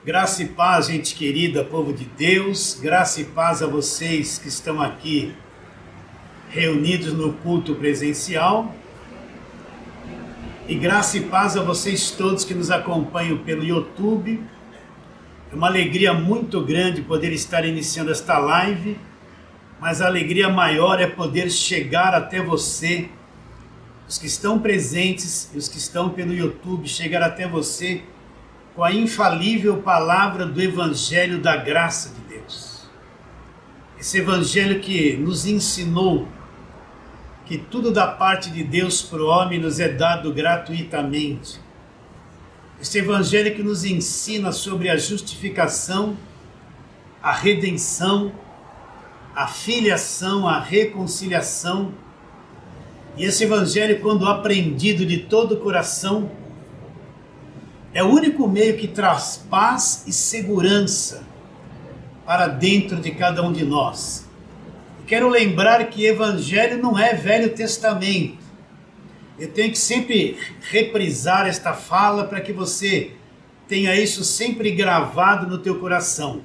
Graça e paz, gente querida, povo de Deus, graça e paz a vocês que estão aqui reunidos no culto presencial e graça e paz a vocês todos que nos acompanham pelo YouTube. É uma alegria muito grande poder estar iniciando esta live, mas a alegria maior é poder chegar até você, os que estão presentes e os que estão pelo YouTube, chegar até você com a infalível palavra do Evangelho da graça de Deus. Esse Evangelho que nos ensinou que tudo da parte de Deus para o homem nos é dado gratuitamente. Esse Evangelho que nos ensina sobre a justificação, a redenção, a filiação, a reconciliação. E esse Evangelho, quando aprendido de todo o coração, é o único meio que traz paz e segurança para dentro de cada um de nós. E quero lembrar que Evangelho não é Velho Testamento. Eu tenho que sempre reprisar esta fala para que você tenha isso sempre gravado no teu coração.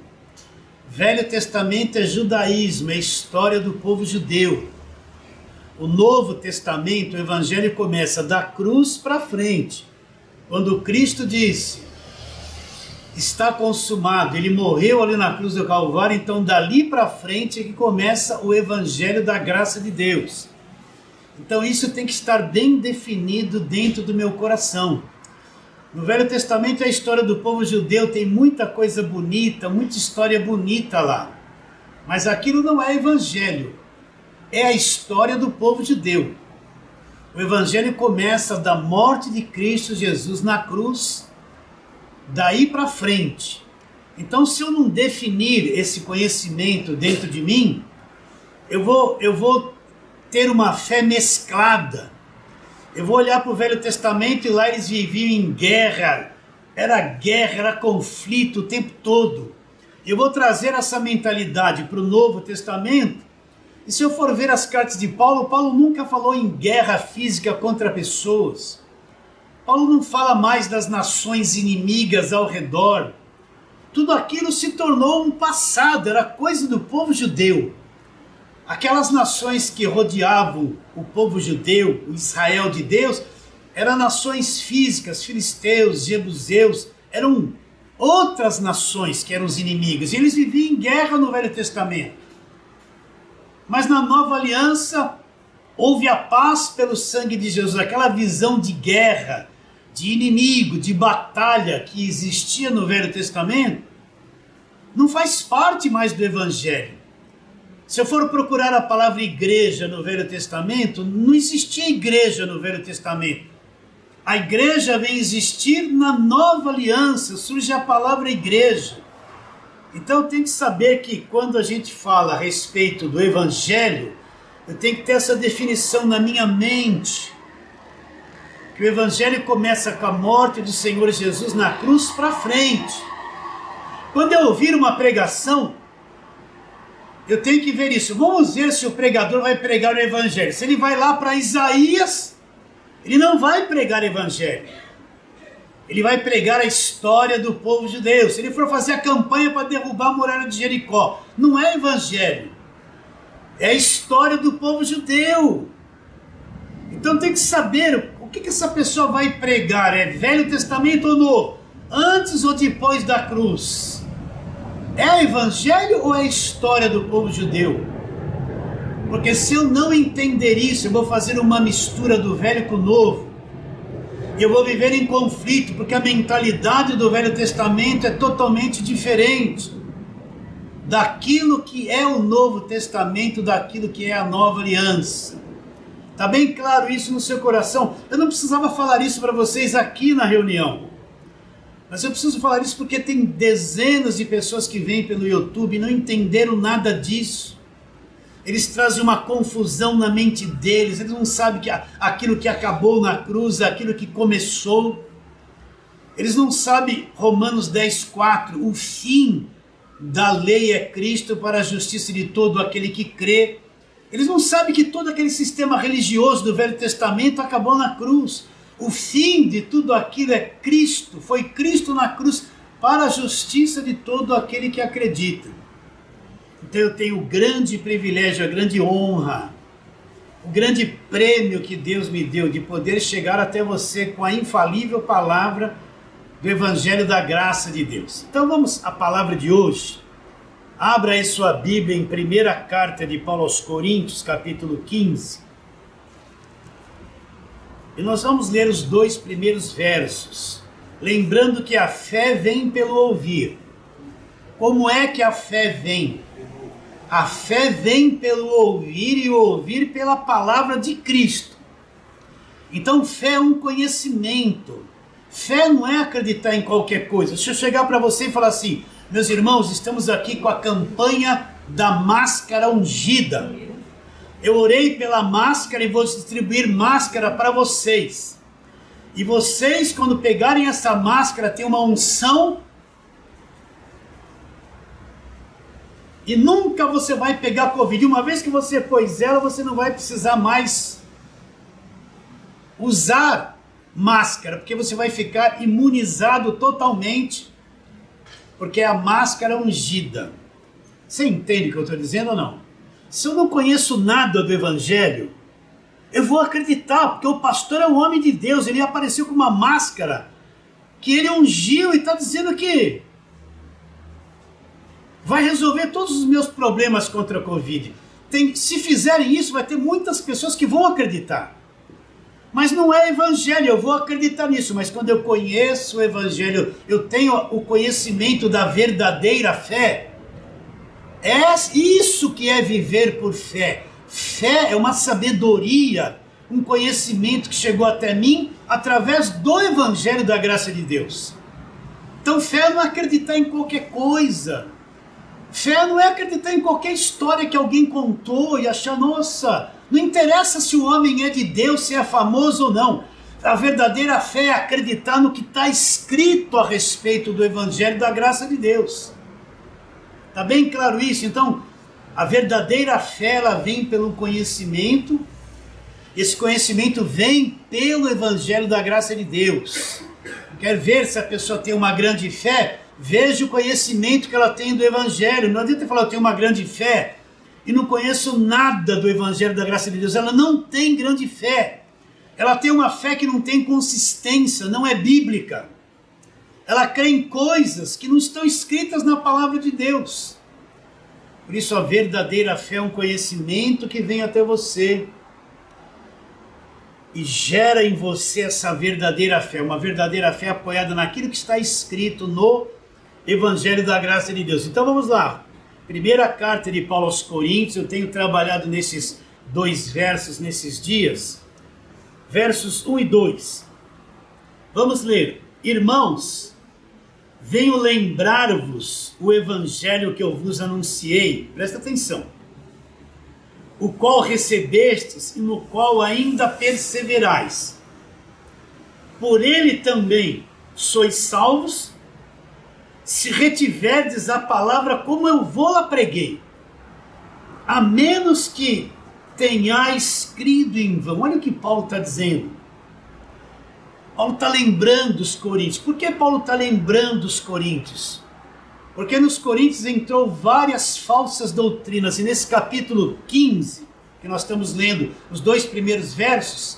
Velho Testamento é judaísmo, é história do povo judeu. O Novo Testamento, o Evangelho começa da cruz para frente. Quando Cristo disse, está consumado, ele morreu ali na cruz do Calvário, então dali para frente é que começa o Evangelho da graça de Deus. Então isso tem que estar bem definido dentro do meu coração. No Velho Testamento a história do povo judeu tem muita coisa bonita, muita história bonita lá. Mas aquilo não é Evangelho, é a história do povo judeu. O Evangelho começa da morte de Cristo Jesus na cruz, daí para frente. Então, se eu não definir esse conhecimento dentro de mim, eu vou ter uma fé mesclada. Eu vou olhar para o Velho Testamento e lá eles viviam em guerra, era conflito o tempo todo. Eu vou trazer essa mentalidade para o Novo Testamento. E se eu for ver as cartas de Paulo, Paulo nunca falou em guerra física contra pessoas. Paulo não fala mais das nações inimigas ao redor. Tudo aquilo se tornou um passado, era coisa do povo judeu. Aquelas nações que rodeavam o povo judeu, o Israel de Deus, eram nações físicas, filisteus, jebuseus, eram outras nações que eram os inimigos. E eles viviam em guerra no Velho Testamento. Mas na nova aliança, houve a paz pelo sangue de Jesus, aquela visão de guerra, de inimigo, de batalha que existia no Velho Testamento, não faz parte mais do Evangelho. Se eu for procurar a palavra igreja no Velho Testamento, não existia igreja no Velho Testamento. A igreja vem existir na nova aliança, surge a palavra igreja. Então eu tenho que saber que quando a gente fala a respeito do Evangelho, eu tenho que ter essa definição na minha mente. Que o Evangelho começa com a morte do Senhor Jesus na cruz para frente. Quando eu ouvir uma pregação, eu tenho que ver isso. Vamos ver se o pregador vai pregar o Evangelho. Se ele vai lá para Isaías, ele não vai pregar o Evangelho. Ele vai pregar a história do povo judeu. Se ele for fazer a campanha para derrubar a muralha de Jericó, não é Evangelho. É a história do povo judeu. Então tem que saber o que essa pessoa vai pregar. É Velho Testamento ou Novo? Antes ou depois da cruz? É Evangelho ou é a história do povo judeu? Porque se eu não entender isso, eu vou fazer uma mistura do velho com o novo. Eu vou viver em conflito, porque a mentalidade do Velho Testamento é totalmente diferente daquilo que é o Novo Testamento, daquilo que é a Nova Aliança. Está bem claro isso no seu coração? Eu não precisava falar isso para vocês aqui na reunião, mas eu preciso falar isso porque tem dezenas de pessoas que vêm pelo YouTube e não entenderam nada disso. Eles trazem uma confusão na mente deles, eles não sabem que aquilo que acabou na cruz, aquilo que começou. Eles não sabem Romanos 10,4, o fim da lei é Cristo para a justiça de todo aquele que crê. Eles não sabem que todo aquele sistema religioso do Velho Testamento acabou na cruz. O fim de tudo aquilo é Cristo, foi Cristo na cruz para a justiça de todo aquele que acredita. Então eu tenho o grande privilégio, a grande honra, o grande prêmio que Deus me deu de poder chegar até você com a infalível palavra do Evangelho da Graça de Deus. Então vamos à palavra de hoje. Abra aí sua Bíblia em primeira carta de Paulo aos Coríntios, capítulo 15. E nós vamos ler os 2 primeiros versos. Lembrando que a fé vem pelo ouvir. Como é que a fé vem? A fé vem pelo ouvir e ouvir pela palavra de Cristo. Então fé é um conhecimento. Fé não é acreditar em qualquer coisa. Se eu chegar para você e falar assim: meus irmãos, estamos aqui com a campanha da máscara ungida. Eu orei pela máscara e vou distribuir máscara para vocês. E vocês, quando pegarem essa máscara, tem uma unção. E nunca você vai pegar Covid. Uma vez que você pôs ela, você não vai precisar mais usar máscara, porque você vai ficar imunizado totalmente, porque é a máscara ungida. Você entende o que eu estou dizendo ou não? Se eu não conheço nada do Evangelho, eu vou acreditar, porque o pastor é um homem de Deus, ele apareceu com uma máscara que ele ungiu e está dizendo que vai resolver todos os meus problemas contra a Covid. Se fizerem isso, vai ter muitas pessoas que vão acreditar. Mas não é Evangelho, eu vou acreditar nisso. Mas quando eu conheço o Evangelho, eu tenho o conhecimento da verdadeira fé. É isso que é viver por fé. Fé é uma sabedoria, um conhecimento que chegou até mim através do Evangelho da graça de Deus. Então fé não é acreditar em qualquer coisa. Fé não é acreditar em qualquer história que alguém contou e achar, nossa, não interessa se o homem é de Deus, se é famoso ou não. A verdadeira fé é acreditar no que está escrito a respeito do Evangelho da graça de Deus. Está bem claro isso? Então, a verdadeira fé, ela vem pelo conhecimento. Esse conhecimento vem pelo Evangelho da graça de Deus. Quer ver se a pessoa tem uma grande fé? Veja o conhecimento que ela tem do Evangelho. Não adianta falar, eu tenho uma grande fé e não conheço nada do Evangelho da graça de Deus. Ela não tem grande fé. Ela tem uma fé que não tem consistência, não é bíblica. Ela crê em coisas que não estão escritas na palavra de Deus. Por isso a verdadeira fé é um conhecimento que vem até você e gera em você essa verdadeira fé, uma verdadeira fé apoiada naquilo que está escrito no Evangelho da graça de Deus. Então vamos lá, primeira carta de Paulo aos Coríntios. Eu tenho trabalhado nesses 2 versos nesses dias, versos 1 e 2. Vamos ler. Irmãos, venho lembrar-vos o Evangelho que eu vos anunciei, presta atenção, o qual recebestes e no qual ainda perseverais. Por ele também sois salvos, se retiverdes a palavra como eu vou-la preguei, a menos que tenhais crido em vão. Olha o que Paulo está dizendo. Paulo está lembrando os coríntios. Por que Paulo está lembrando os coríntios? Porque nos coríntios entrou várias falsas doutrinas, e nesse capítulo 15, que nós estamos lendo, os 2 primeiros versos,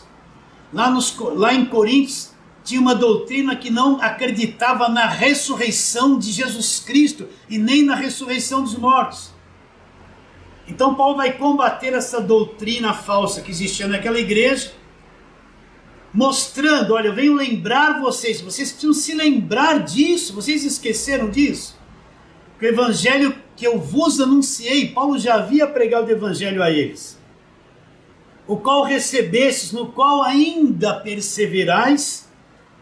lá em Coríntios, tinha uma doutrina que não acreditava na ressurreição de Jesus Cristo e nem na ressurreição dos mortos. Então Paulo vai combater essa doutrina falsa que existia naquela igreja, mostrando, olha, eu venho lembrar vocês precisam se lembrar disso, vocês esqueceram disso? Que o Evangelho que eu vos anunciei, Paulo já havia pregado o Evangelho a eles, o qual recebestes, no qual ainda perseverais.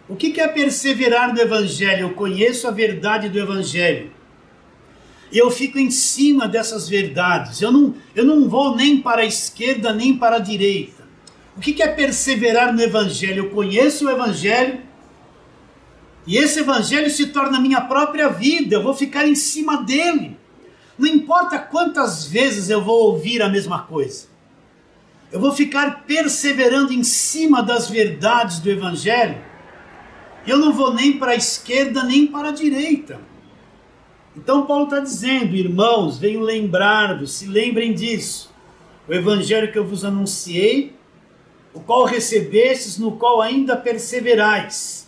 O que é perseverar no Evangelho? Eu conheço a verdade do Evangelho, e eu fico em cima dessas verdades, eu não vou nem para a esquerda nem para a direita. O que é perseverar no Evangelho? Eu conheço o Evangelho, e esse Evangelho se torna a minha própria vida, eu vou ficar em cima dele. Não importa quantas vezes eu vou ouvir a mesma coisa, eu vou ficar perseverando em cima das verdades do Evangelho, Eu não vou nem para a esquerda nem para a direita. Então Paulo está dizendo, irmãos, venho lembrar-vos, se lembrem disso. O evangelho que eu vos anunciei, o qual recebestes, no qual ainda perseverais.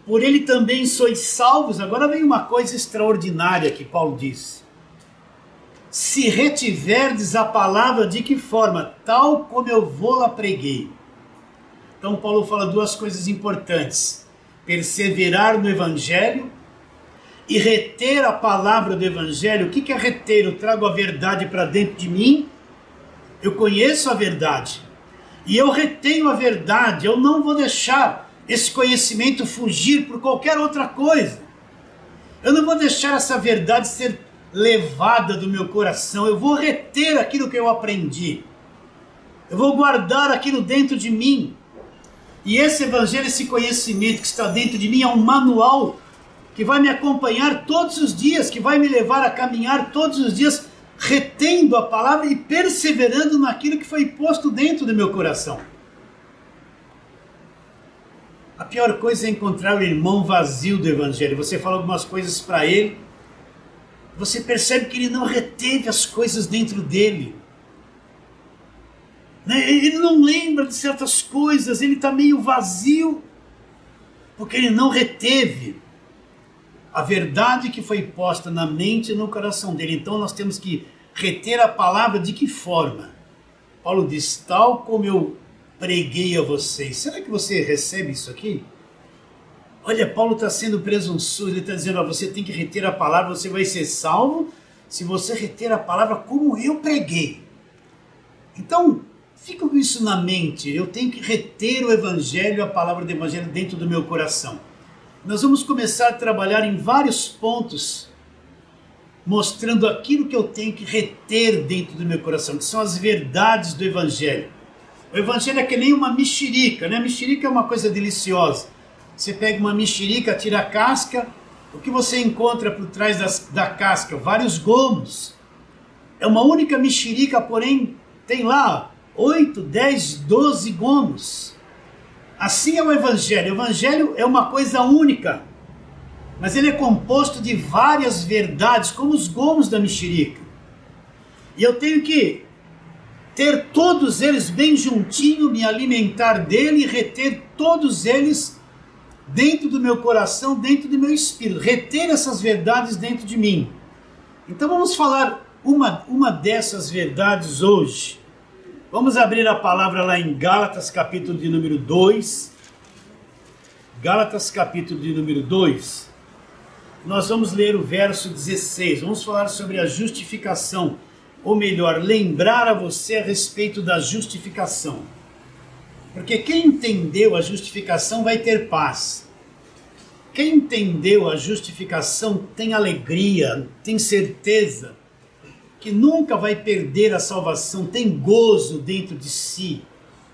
Por ele também sois salvos. Agora vem uma coisa extraordinária que Paulo diz. Se retiverdes a palavra, de que forma? Tal como eu vou-la preguei. Então Paulo fala duas coisas importantes. Perseverar no evangelho e reter a palavra do evangelho. O que é reter? Eu trago a verdade para dentro de mim, eu conheço a verdade, e eu retenho a verdade, eu não vou deixar esse conhecimento fugir por qualquer outra coisa. Eu não vou deixar essa verdade ser levada do meu coração, eu vou reter aquilo que eu aprendi, eu vou guardar aquilo dentro de mim. E esse evangelho, esse conhecimento que está dentro de mim é um manual que vai me acompanhar todos os dias, que vai me levar a caminhar todos os dias, retendo a palavra e perseverando naquilo que foi posto dentro do meu coração. A pior coisa é encontrar o irmão vazio do evangelho. Você fala algumas coisas para ele, você percebe que ele não reteve as coisas dentro dele. Ele não lembra de certas coisas, ele está meio vazio, porque ele não reteve a verdade que foi posta na mente e no coração dele. Então nós temos que reter a palavra de que forma? Paulo diz, tal como eu preguei a vocês. Será que você recebe isso aqui? Olha, Paulo está sendo presunçoso, ele está dizendo, você tem que reter a palavra, você vai ser salvo se você reter a palavra como eu preguei. Então, fica com isso na mente, eu tenho que reter o evangelho, a palavra do evangelho dentro do meu coração. Nós vamos começar a trabalhar em vários pontos, mostrando aquilo que eu tenho que reter dentro do meu coração, que são as verdades do evangelho. O evangelho é que nem uma mexerica, né? Mexerica é uma coisa deliciosa. Você pega uma mexerica, tira a casca, o que você encontra por trás da casca? Vários gomos. É uma única mexerica, porém tem lá 8, 10, 12 gomos. Assim é o evangelho. O evangelho é uma coisa única, mas ele é composto de várias verdades, como os gomos da mexerica. E eu tenho que ter todos eles bem juntinho, me alimentar dele e reter todos eles dentro do meu coração, dentro do meu espírito. Reter essas verdades dentro de mim. Então vamos falar uma dessas verdades hoje. Vamos abrir a palavra lá em Gálatas, capítulo de número 2. Gálatas, capítulo de número 2. Nós vamos ler o verso 16. Vamos falar sobre a justificação. Ou melhor, lembrar a você a respeito da justificação. Porque quem entendeu a justificação vai ter paz. Quem entendeu a justificação tem alegria, tem certeza que nunca vai perder a salvação, tem gozo dentro de si,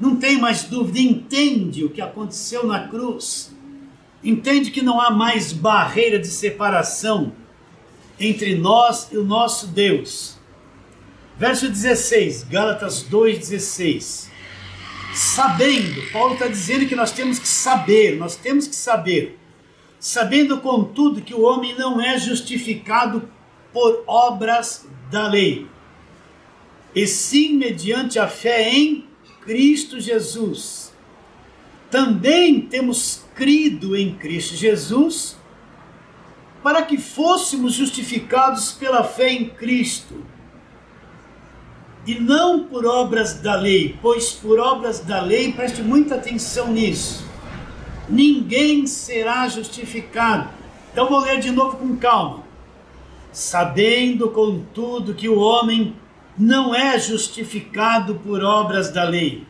não tem mais dúvida, entende o que aconteceu na cruz, entende que não há mais barreira de separação entre nós e o nosso Deus. Verso 16, Gálatas 2,16. Sabendo, Paulo está dizendo que nós temos que saber, sabendo contudo que o homem não é justificado por obras da lei, e sim mediante a fé em Cristo Jesus. Também temos crido em Cristo Jesus, para que fôssemos justificados pela fé em Cristo, e não por obras da lei, pois por obras da lei, preste muita atenção nisso, ninguém será justificado. Então vou ler de novo com calma. Sabendo, contudo, que o homem não é justificado por obras da lei.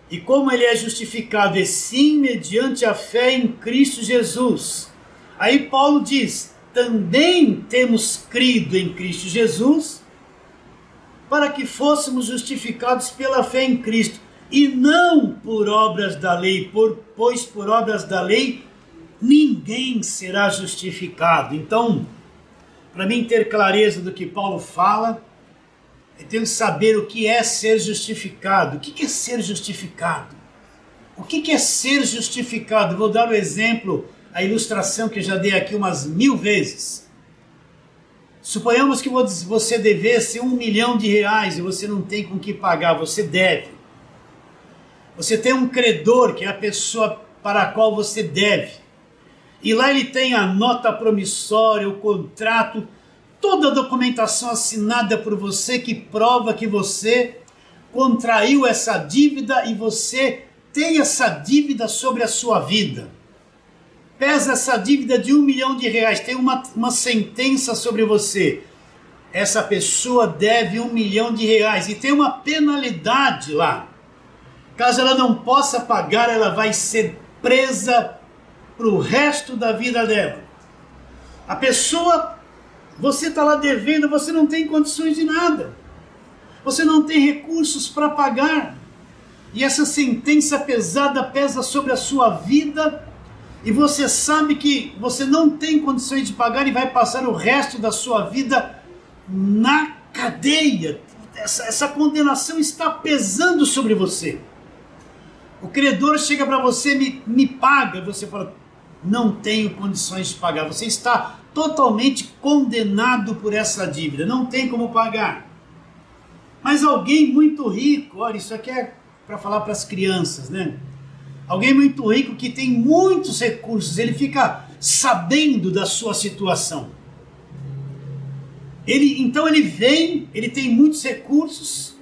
E como ele é justificado, e sim mediante a fé em Cristo Jesus. Aí Paulo diz, também temos crido em Cristo Jesus, para que fôssemos justificados pela fé em Cristo, e não por obras da lei, pois por obras da lei ninguém será justificado. Então, para mim ter clareza do que Paulo fala, eu tenho que saber o que é ser justificado. O que é ser justificado? O que é ser justificado? Vou dar o exemplo, a ilustração que eu já dei aqui umas 1000 vezes. Suponhamos que você devesse R$1 milhão e você não tem com que pagar, você deve. Você tem um credor, que é a pessoa para a qual você deve. E lá ele tem a nota promissória, o contrato, toda a documentação assinada por você que prova que você contraiu essa dívida e você tem essa dívida sobre a sua vida. Pesa essa dívida de R$1 milhão, tem uma sentença sobre você. Essa pessoa deve R$1 milhão e tem uma penalidade lá. Caso ela não possa pagar, ela vai ser presa para o resto da vida dela. A pessoa, você está lá devendo, você não tem condições de nada. Você não tem recursos para pagar. E essa sentença pesada pesa sobre a sua vida. E você sabe que você não tem condições de pagar e vai passar o resto da sua vida na cadeia. Essa condenação está pesando sobre você. O credor chega para você, me paga, e você fala, não tenho condições de pagar. Você está totalmente condenado por essa dívida, não tem como pagar. Mas alguém muito rico, olha, isso aqui é para falar para as crianças, né? Alguém muito rico que tem muitos recursos, ele fica sabendo da sua situação. Então ele vem, ele tem muitos recursos,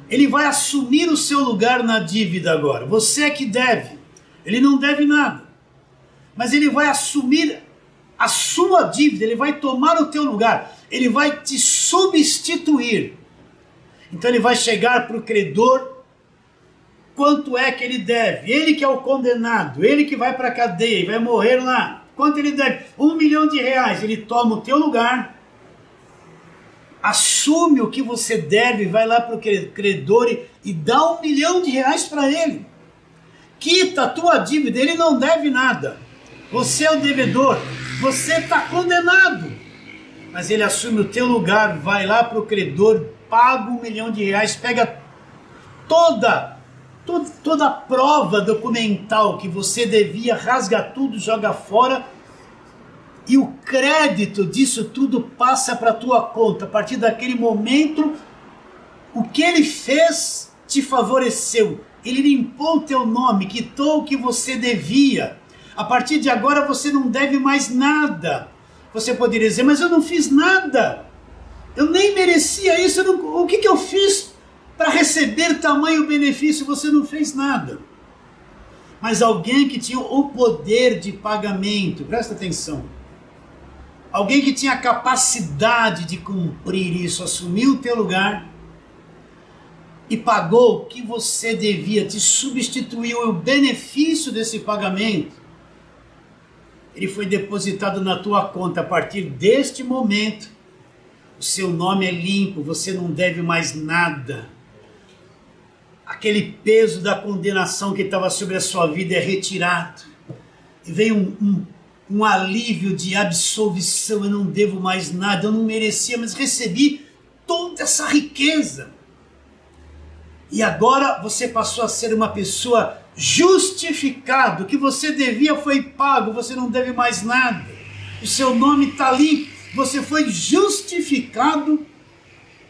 ele vai assumir o seu lugar na dívida agora. Você é que deve, ele não deve nada. Mas ele vai assumir a sua dívida, ele vai tomar o teu lugar, ele vai te substituir. Então ele vai chegar para o credor, quanto é que ele deve? Ele que é o condenado, ele que vai para a cadeia, vai morrer lá. Quanto ele deve? R$1 milhão. Ele toma o teu lugar, assume o que você deve, vai lá para o credor e dá R$1 milhão para ele. Quita a tua dívida, ele não deve nada. Você é o devedor, você está condenado. Mas ele assume o teu lugar, vai lá para o credor, paga R$1 milhão, pega toda a prova documental que você devia, rasga tudo, joga fora, e o crédito disso tudo passa para a tua conta. A partir daquele momento, o que ele fez te favoreceu. Ele limpou o teu nome, quitou o que você devia. A partir de agora você não deve mais nada. Você poderia dizer, mas eu não fiz nada. Eu nem merecia isso. O que eu fiz para receber tamanho benefício? Você não fez nada. Mas alguém que tinha o poder de pagamento, presta atenção. Alguém que tinha a capacidade de cumprir isso, assumiu o teu lugar e pagou o que você devia, te substituiu o benefício desse pagamento. Ele foi depositado na tua conta. A partir deste momento, o seu nome é limpo, você não deve mais nada. Aquele peso da condenação que estava sobre a sua vida é retirado. E vem um alívio de absolvição. Eu não devo mais nada, eu não merecia, mas recebi toda essa riqueza. E agora você passou a ser uma pessoa justificada. O que você devia foi pago, você não deve mais nada. O seu nome está limpo, você foi justificado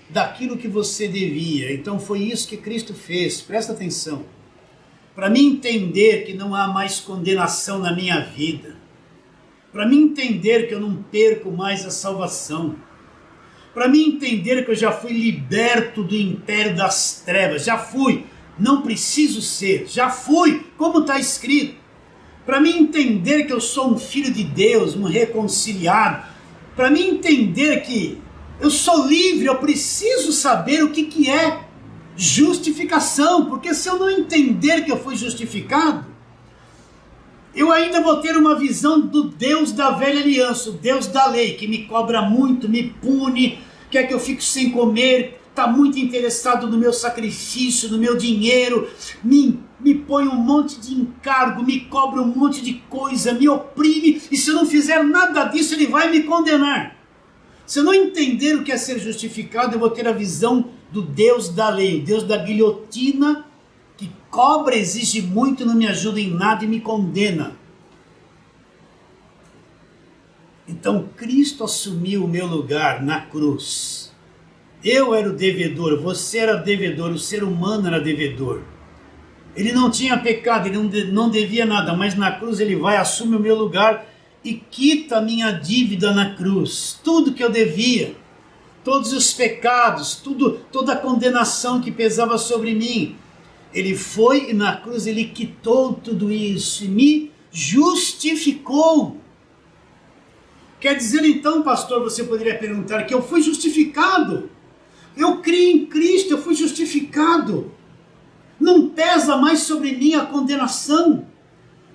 daquilo que você devia. Então foi isso que Cristo fez, presta atenção. Para mim entender que não há mais condenação na minha vida, para mim entender que eu não perco mais a salvação, para mim entender que eu já fui liberto do império das trevas, já fui, não preciso ser, já fui, como está escrito. Para mim entender que eu sou um filho de Deus, um reconciliado, para mim entender que eu sou livre, eu preciso saber o que é justificação, porque se eu não entender que eu fui justificado, eu ainda vou ter uma visão do Deus da velha aliança, o Deus da lei, que me cobra muito, me pune, quer que eu fique sem comer, está muito interessado no meu sacrifício, no meu dinheiro, me põe um monte de encargo, me cobra um monte de coisa, me oprime, e se eu não fizer nada disso, ele vai me condenar. Se eu não entender o que é ser justificado, eu vou ter a visão do Deus da lei, o Deus da guilhotina, que cobra exige muito, não me ajuda em nada e me condena. Então Cristo assumiu o meu lugar na cruz. Eu era o devedor, você era devedor, o ser humano era devedor. Ele não tinha pecado, ele não devia nada, mas na cruz ele vai, assume o meu lugar e quita a minha dívida na cruz. Tudo que eu devia, todos os pecados, toda a condenação que pesava sobre mim. Ele foi e na cruz ele quitou tudo isso e me justificou. Quer dizer então, pastor, você poderia perguntar, que eu fui justificado. Eu criei em Cristo, eu fui justificado. Não pesa mais sobre mim a condenação.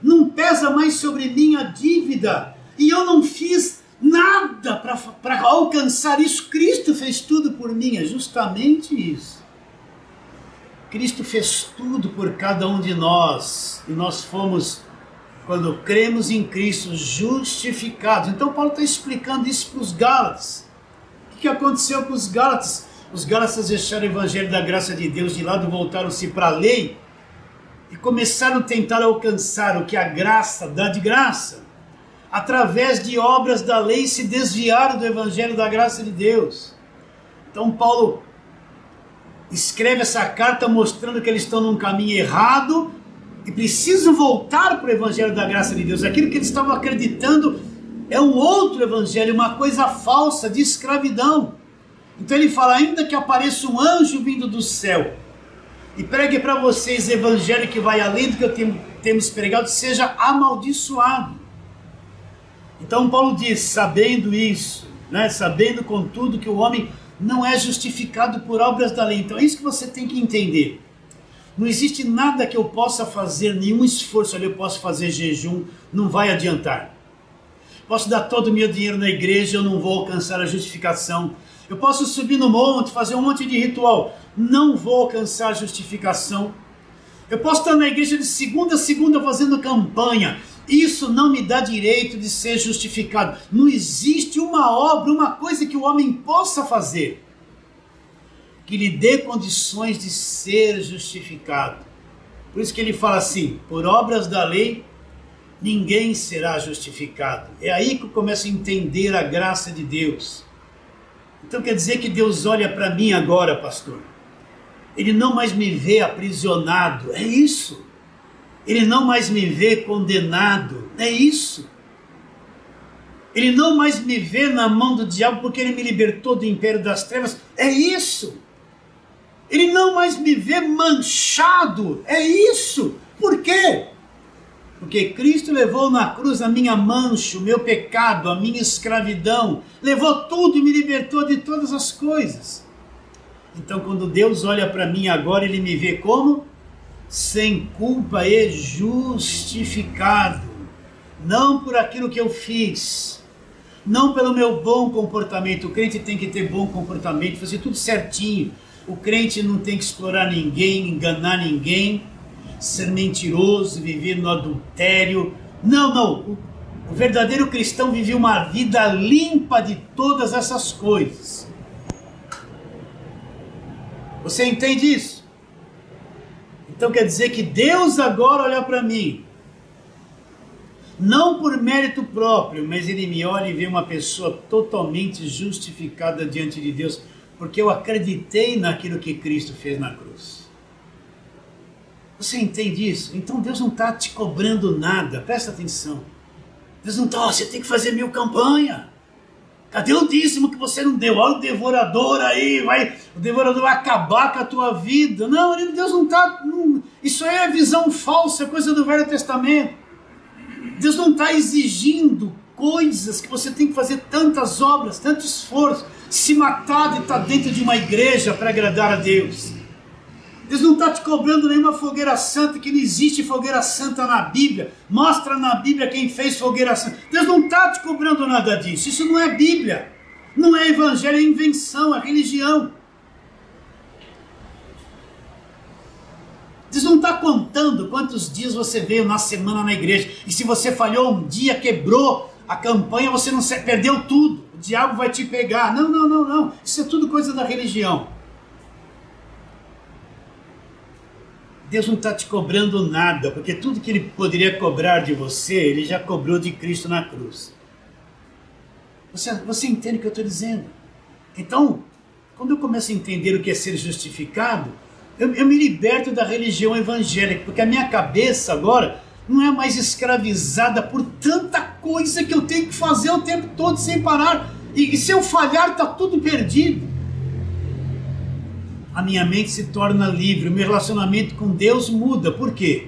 Não pesa mais sobre mim a dívida. E eu não fiz nada para alcançar isso. Cristo fez tudo por mim. É justamente isso. Cristo fez tudo por cada um de nós. E nós fomos, quando cremos em Cristo, justificados. Então Paulo está explicando isso para os Gálatas. O que aconteceu com os Gálatas? Os Gálatas deixaram o evangelho da graça de Deus de lado, voltaram-se para a lei e começaram a tentar alcançar o que a graça dá de graça. Através de obras da lei se desviaram do evangelho da graça de Deus. Então Paulo escreve essa carta mostrando que eles estão num caminho errado e precisam voltar para o evangelho da graça de Deus. Aquilo que eles estavam acreditando é um outro evangelho, uma coisa falsa de escravidão. Então ele fala, ainda que apareça um anjo vindo do céu e pregue para vocês evangelho que vai além do que temos pregado, seja amaldiçoado. Então Paulo diz, sabendo isso, né, sabendo contudo que o homem não é justificado por obras da lei. Então é isso que você tem que entender. Não existe nada que eu possa fazer, nenhum esforço ali eu posso fazer jejum, não vai adiantar. Posso dar todo o meu dinheiro na igreja, eu não vou alcançar a justificação. Eu posso subir no monte, fazer um monte de ritual, não vou alcançar a justificação. Eu posso estar na igreja de segunda a segunda fazendo campanha, isso não me dá direito de ser justificado. Não existe uma obra, uma coisa que o homem possa fazer que lhe dê condições de ser justificado. Por isso que ele fala assim, por obras da lei, ninguém será justificado. É aí que eu começo a entender a graça de Deus. Então quer dizer que Deus olha para mim agora, pastor. Ele não mais me vê aprisionado, é isso. Ele não mais me vê condenado, é isso. Ele não mais me vê na mão do diabo porque ele me libertou do império das trevas, é isso. Ele não mais me vê manchado, é isso. Por quê? Porque Cristo levou na cruz a minha mancha, o meu pecado, a minha escravidão, levou tudo e me libertou de todas as coisas. Então quando Deus olha para mim agora, Ele me vê como? Sem culpa e justificado. Não por aquilo que eu fiz, não pelo meu bom comportamento. O crente tem que ter bom comportamento, fazer tudo certinho. O crente não tem que explorar ninguém, enganar ninguém, ser mentiroso, viver no adultério. Não. O verdadeiro cristão vive uma vida limpa de todas essas coisas. Você entende isso? Então quer dizer que Deus agora olha para mim, não por mérito próprio, mas Ele me olha e vê uma pessoa totalmente justificada diante de Deus, porque eu acreditei naquilo que Cristo fez na cruz. Você entende isso? Então Deus não está te cobrando nada, presta atenção. Deus não está, você tem que fazer 1000 campanhas. Cadê o dízimo que você não deu? Olha o devorador aí, o devorador vai acabar com a tua vida. Não, Deus não está, isso aí é visão falsa, é coisa do Velho Testamento. Deus não está exigindo coisas que você tem que fazer tantas obras, tanto esforço, se matar de estar dentro de uma igreja para agradar a Deus. Deus não está te cobrando nenhuma fogueira santa, que não existe fogueira santa na Bíblia. Mostra na Bíblia quem fez fogueira santa. Deus não está te cobrando nada disso. Isso não é Bíblia. Não é evangelho, é invenção, é religião. Deus não está contando quantos dias você veio na semana na igreja. E se você falhou um dia, quebrou a campanha, você não perdeu tudo. O diabo vai te pegar. Não. Isso é tudo coisa da religião. Deus não está te cobrando nada, porque tudo que Ele poderia cobrar de você, Ele já cobrou de Cristo na cruz. Você entende o que eu estou dizendo? Então, quando eu começo a entender o que é ser justificado, eu me liberto da religião evangélica, porque a minha cabeça agora não é mais escravizada por tanta coisa que eu tenho que fazer o tempo todo sem parar. E se eu falhar, está tudo perdido. A minha mente se torna livre, o meu relacionamento com Deus muda. Por quê?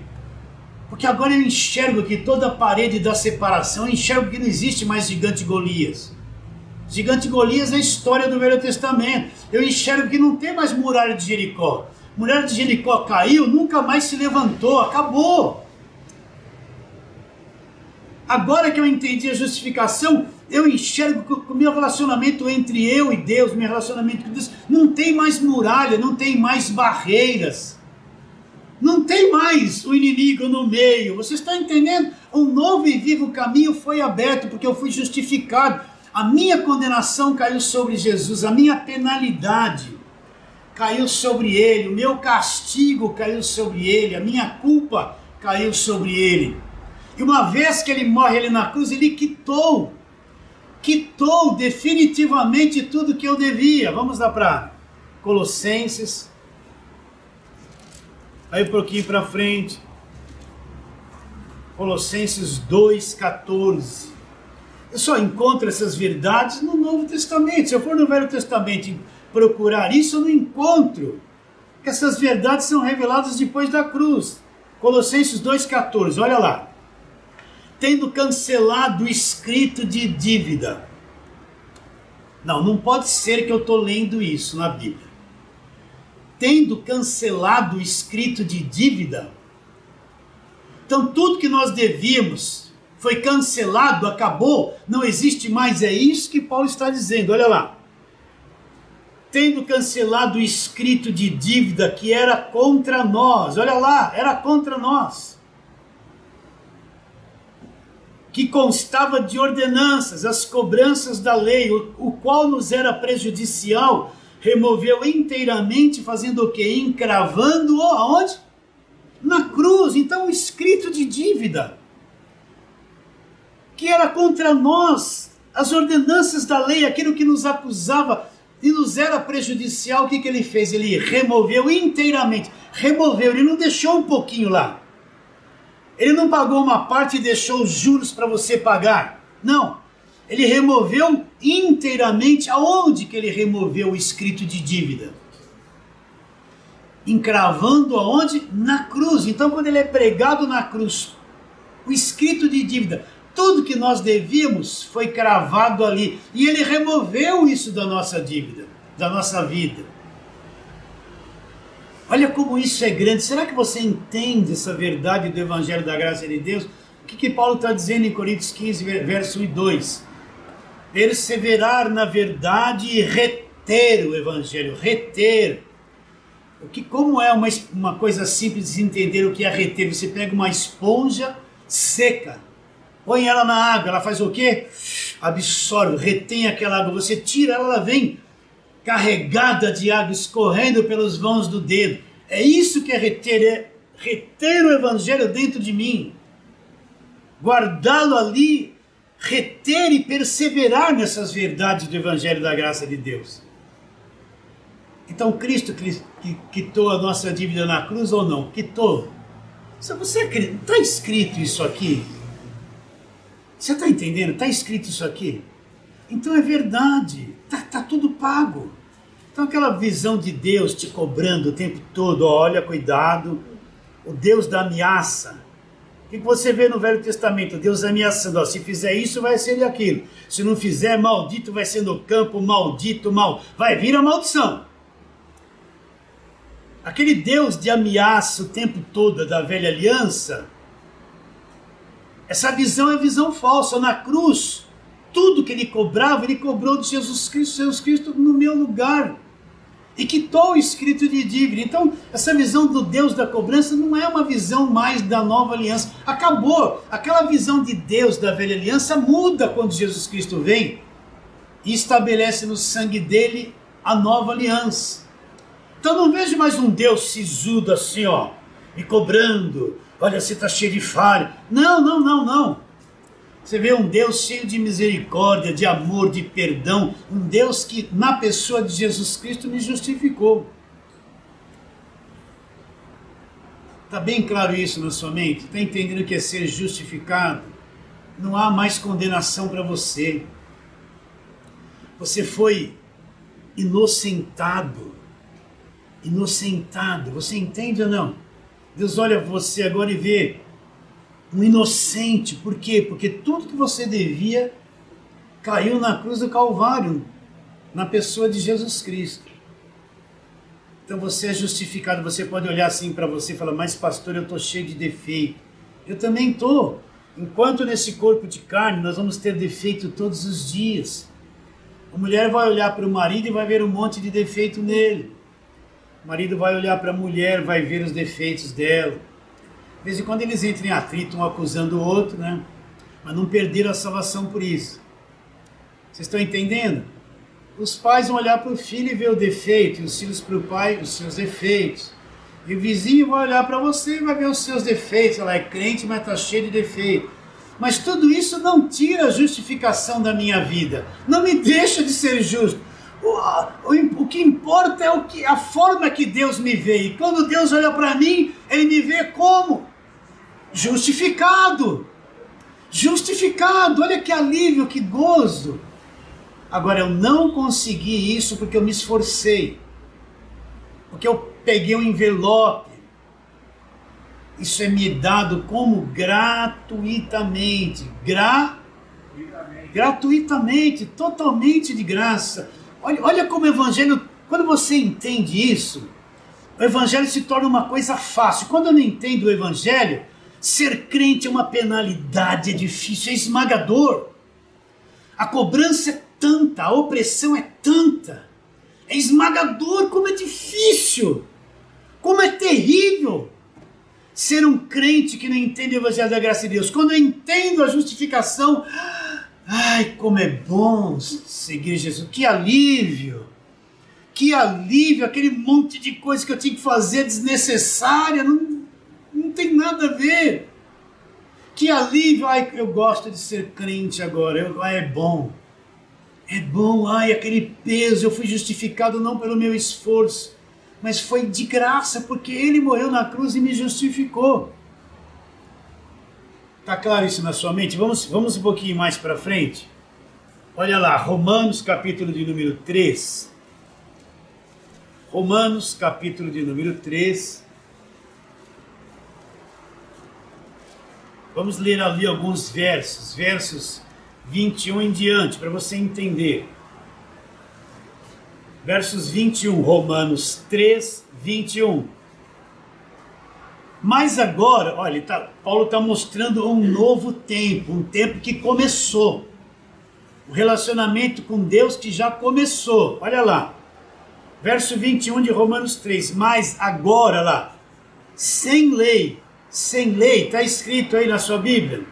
Porque agora eu enxergo que toda a parede da separação, eu enxergo que não existe mais gigante Golias. Gigante Golias é a história do Velho Testamento. Eu enxergo que não tem mais muralha de Jericó. Muralha de Jericó caiu, nunca mais se levantou, acabou. Agora que eu entendi a justificação, eu enxergo que o meu relacionamento entre eu e Deus, meu relacionamento com Deus, não tem mais muralha, não tem mais barreiras. Não tem mais o inimigo no meio. Você está entendendo? Um novo e vivo caminho foi aberto, porque eu fui justificado. A minha condenação caiu sobre Jesus, a minha penalidade caiu sobre Ele, o meu castigo caiu sobre Ele, a minha culpa caiu sobre Ele. E uma vez que Ele morre ali na cruz, Ele quitou definitivamente tudo que eu devia. Vamos lá para Colossenses, aí um pouquinho para frente, Colossenses 2,14. Eu só encontro essas verdades no Novo Testamento. Se eu for no Velho Testamento e procurar isso, eu não encontro. Porque essas verdades são reveladas depois da cruz. Colossenses 2,14, olha lá. Tendo cancelado o escrito de dívida. Não pode ser que eu estou lendo isso na Bíblia. Tendo cancelado o escrito de dívida. Então tudo que nós devíamos foi cancelado, acabou, não existe mais. É isso que Paulo está dizendo, olha lá. Tendo cancelado o escrito de dívida que era contra nós, olha lá, era contra nós. Que constava de ordenanças, as cobranças da lei, o qual nos era prejudicial, removeu inteiramente, fazendo o quê? Encravando-o aonde? Na cruz. Então o escrito de dívida, que era contra nós, as ordenanças da lei, aquilo que nos acusava e nos era prejudicial, o que Ele fez? Ele removeu inteiramente, Ele não deixou um pouquinho lá. Ele não pagou uma parte e deixou os juros para você pagar. Não. Ele removeu inteiramente. Aonde que Ele removeu o escrito de dívida? Encravando aonde? Na cruz. Então quando Ele é pregado na cruz, o escrito de dívida, tudo que nós devíamos foi cravado ali. E Ele removeu isso da nossa dívida, da nossa vida. Olha como isso é grande. Será que você entende essa verdade do Evangelho da Graça de Deus? O que Paulo está dizendo em Coríntios 15, verso 1 e 2? Perseverar na verdade e reter o Evangelho. Reter. Como é uma coisa simples de entender o que é reter? Você pega uma esponja seca, põe ela na água, ela faz o quê? Absorve, retém aquela água. Você tira ela vem carregada de água, escorrendo pelos vãos do dedo. É isso que é reter o Evangelho dentro de mim. Guardá-lo ali, reter e perseverar nessas verdades do Evangelho da Graça de Deus. Então Cristo quitou a nossa dívida na cruz ou não? Quitou. Você acredita? Está escrito isso aqui? Você está entendendo? Está escrito isso aqui? Então é verdade, está tudo pago. Então aquela visão de Deus te cobrando o tempo todo, olha, cuidado, o Deus da ameaça. O que você vê no Velho Testamento? Deus ameaçando, se fizer isso vai ser aquilo, se não fizer, maldito vai ser no campo, maldito, vai vir a maldição. Aquele Deus de ameaça o tempo todo da velha aliança, essa visão é visão falsa. Na cruz, tudo que Ele cobrava, Ele cobrou de Jesus Cristo no meu lugar. E quitou o escrito de dívida. Então, essa visão do Deus da cobrança não é uma visão mais da nova aliança. Acabou. Aquela visão de Deus da velha aliança muda quando Jesus Cristo vem e estabelece no sangue dele a nova aliança. Então não vejo mais um Deus sisudo assim, me cobrando, olha, você está cheio de falha. Não, não, não, não. Você vê um Deus cheio de misericórdia, de amor, de perdão, um Deus que na pessoa de Jesus Cristo me justificou. Está bem claro isso na sua mente? Está entendendo o que é ser justificado? Não há mais condenação para você. Você foi inocentado. Inocentado. Você entende ou não? Deus olha você agora e vê um inocente. Por quê? Porque tudo que você devia caiu na cruz do Calvário, na pessoa de Jesus Cristo. Então você é justificado. Você pode olhar assim para você e falar, mas pastor, eu estou cheio de defeito. Eu também estou. Enquanto nesse corpo de carne nós vamos ter defeito todos os dias. A mulher vai olhar para o marido e vai ver um monte de defeito nele. O marido vai olhar para a mulher, vai ver os defeitos dela. De vez em quando eles entram em atrito, um acusando o outro, né? Mas não perderam a salvação por isso. Vocês estão entendendo? Os pais vão olhar para o filho e ver o defeito, e os filhos para o pai, os seus defeitos. E o vizinho vai olhar para você e vai ver os seus defeitos. Ela é crente, mas está cheio de defeito. Mas tudo isso não tira a justificação da minha vida. Não me deixa de ser justo. O que importa é a forma que Deus me vê. E quando Deus olha para mim, Ele me vê como? Justificado. Justificado. Olha que alívio, que gozo. Agora, eu não consegui isso porque eu me esforcei. Porque eu peguei um envelope. Isso é me dado como gratuitamente. Gratuitamente, totalmente de graça. Olha como o Evangelho, quando você entende isso, o Evangelho se torna uma coisa fácil. Quando eu não entendo o Evangelho, ser crente é uma penalidade, é difícil, é esmagador. A cobrança é tanta, a opressão é tanta, é esmagador, como é difícil, como é terrível ser um crente que não entende o Evangelho da graça de Deus. Quando eu entendo a justificação, ai, como é bom seguir Jesus, que alívio, aquele monte de coisa que eu tinha que fazer desnecessária, não tem nada a ver. Que alívio, ai, eu gosto de ser crente agora, é bom, ai, aquele peso, eu fui justificado não pelo meu esforço, mas foi de graça, porque Ele morreu na cruz e me justificou. Está claro isso na sua mente? Vamos um pouquinho mais para frente. Olha lá, Romanos capítulo de número 3. Romanos capítulo de número 3. Vamos ler ali alguns versos 21 em diante, para você entender. Versos 21, Romanos 3, 21. Mas agora, olha, Paulo está mostrando um novo tempo, um tempo que começou. O relacionamento com Deus que já começou. Olha lá, verso 21 de Romanos 3. Mas agora lá, sem lei, está escrito aí na sua Bíblia.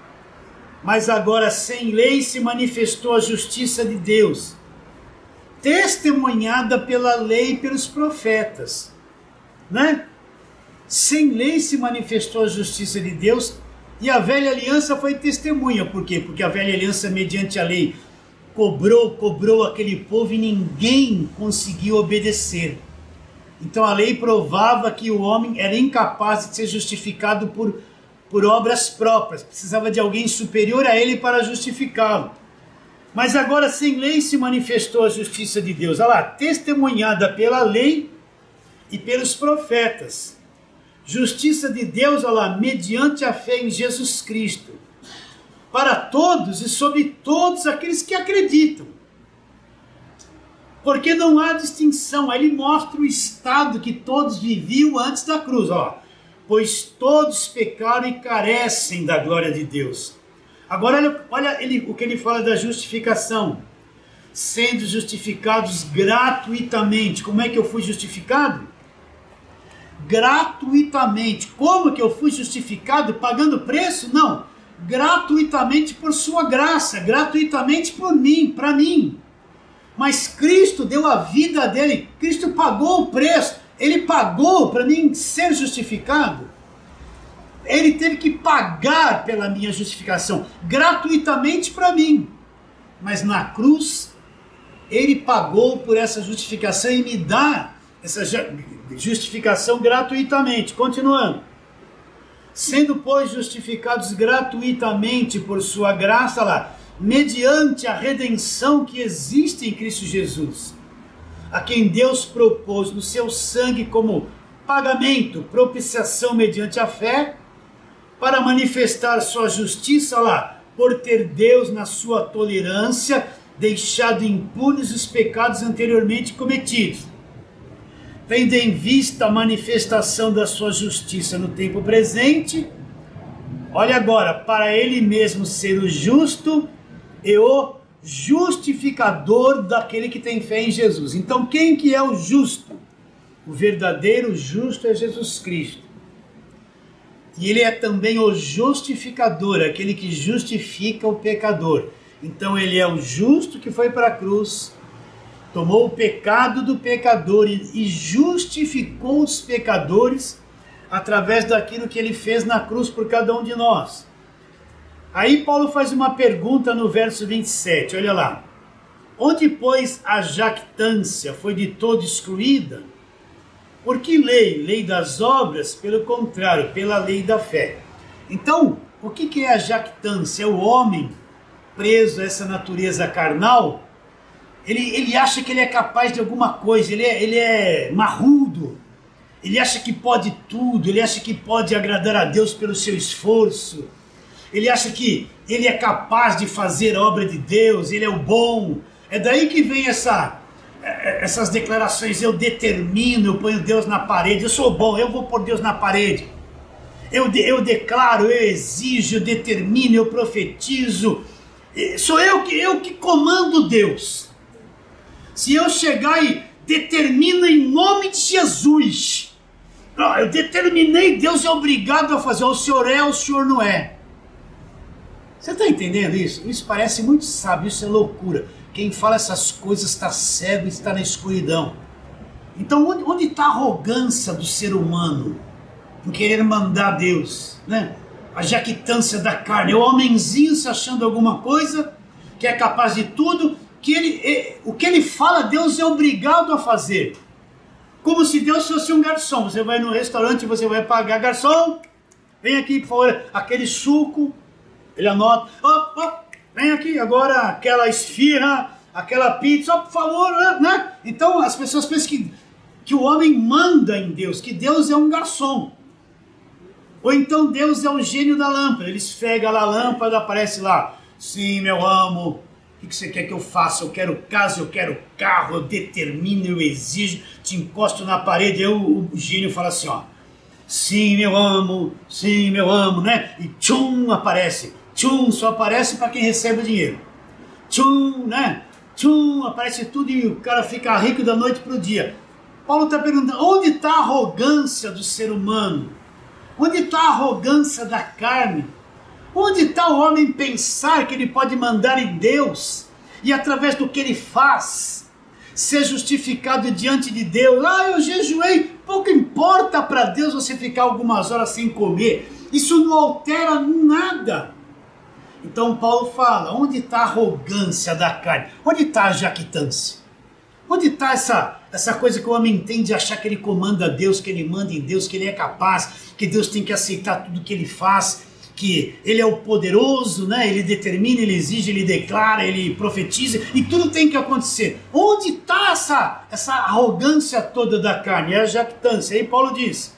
Mas agora sem lei se manifestou a justiça de Deus, testemunhada pela lei e pelos profetas, né? Sem lei se manifestou a justiça de Deus, e a velha aliança foi testemunha. Por quê? Porque a velha aliança, mediante a lei, cobrou aquele povo e ninguém conseguiu obedecer. Então a lei provava que o homem era incapaz de ser justificado por obras próprias, precisava de alguém superior a ele para justificá-lo. Mas agora sem lei se manifestou a justiça de Deus, olha lá, testemunhada pela lei e pelos profetas. Justiça de Deus, olha lá, mediante a fé em Jesus Cristo, para todos e sobre todos aqueles que acreditam. Porque não há distinção. Ele mostra o estado que todos viviam antes da cruz, ó. Pois todos pecaram e carecem da glória de Deus. Agora olha o que ele fala da justificação. Sendo justificados gratuitamente. Como é que eu fui justificado? Gratuitamente. Como que eu fui justificado? Pagando preço? Não. Gratuitamente por sua graça. Gratuitamente por mim, para mim. Mas Cristo deu a vida dele. Cristo pagou o preço. Ele pagou para mim ser justificado. Ele teve que pagar pela minha justificação, gratuitamente para mim. Mas na cruz, ele pagou por essa justificação e me dá essa justificação gratuitamente. Continuando. Sendo, pois, justificados gratuitamente por sua graça, lá, mediante a redenção que existe em Cristo Jesus, a quem Deus propôs no seu sangue como pagamento, propiciação mediante a fé, para manifestar sua justiça lá, por ter Deus na sua tolerância deixado impunes os pecados anteriormente cometidos, tendo em vista a manifestação da sua justiça no tempo presente. Olha agora, para ele mesmo ser o justo e o justificador daquele que tem fé em Jesus. Então quem que é o justo? O verdadeiro justo é Jesus Cristo. E ele é também o justificador, aquele que justifica o pecador. Então ele é o justo que foi para a cruz, tomou o pecado do pecador e justificou os pecadores através daquilo que ele fez na cruz por cada um de nós. Aí Paulo faz uma pergunta no verso 27, olha lá. Onde, pois, a jactância foi de todo excluída? Por que lei? Lei das obras? Pelo contrário, pela lei da fé. Então, o que é a jactância? É o homem preso a essa natureza carnal. Ele acha que ele é capaz de alguma coisa, ele é marrudo, ele acha que pode tudo, ele acha que pode agradar a Deus pelo seu esforço, ele acha que ele é capaz de fazer a obra de Deus, ele é o bom. É daí que vem essas declarações: eu determino, eu ponho Deus na parede, eu sou bom, eu vou pôr Deus na parede, eu declaro, eu exijo, eu determino, eu profetizo, sou eu que comando Deus. Se eu chegar e determino em nome de Jesus, eu determinei, Deus é obrigado a fazer, o senhor é, o senhor não é. Você está entendendo isso? Isso parece muito sábio, isso é loucura. Quem fala essas coisas está cego e está na escuridão. Então onde está a arrogância do ser humano em querer mandar Deus, né? A jactância da carne, é o homenzinho se achando alguma coisa, que é capaz de tudo, o que ele fala, Deus é obrigado a fazer. Como se Deus fosse um garçom. Você vai no restaurante, você vai pagar: garçom, vem aqui, por favor, aquele suco. Ele anota: vem aqui agora aquela esfirra, aquela pizza, por favor, né? Então as pessoas pensam que o homem manda em Deus, que Deus é um garçom. Ou então Deus é o gênio da lâmpada. Ele esfrega lá a lâmpada, aparece lá: sim, meu amo, o que você quer que eu faça? Eu quero casa, eu quero carro, eu determino, eu exijo, te encosto na parede. Aí o gênio fala assim, ó: sim, meu amo, né? E tchum, aparece. Tchum, só aparece para quem recebe o dinheiro. Tchum, né? Tchum, aparece tudo e o cara fica rico da noite para o dia. Paulo está perguntando: onde está a arrogância do ser humano? Onde está a arrogância da carne? Onde está o homem pensar que ele pode mandar em Deus e através do que ele faz ser justificado diante de Deus? Eu jejuei. Pouco importa para Deus você ficar algumas horas sem comer. Isso não altera nada. Então Paulo fala: onde está a arrogância da carne? Onde está a jactância? Onde está essa coisa que o homem tem de achar que ele comanda Deus, que ele manda em Deus, que ele é capaz, que Deus tem que aceitar tudo que ele faz, que ele é o poderoso, né? Ele determina, ele exige, ele declara, ele profetiza e tudo tem que acontecer. Onde está essa arrogância toda da carne? É a jactância. Aí Paulo diz: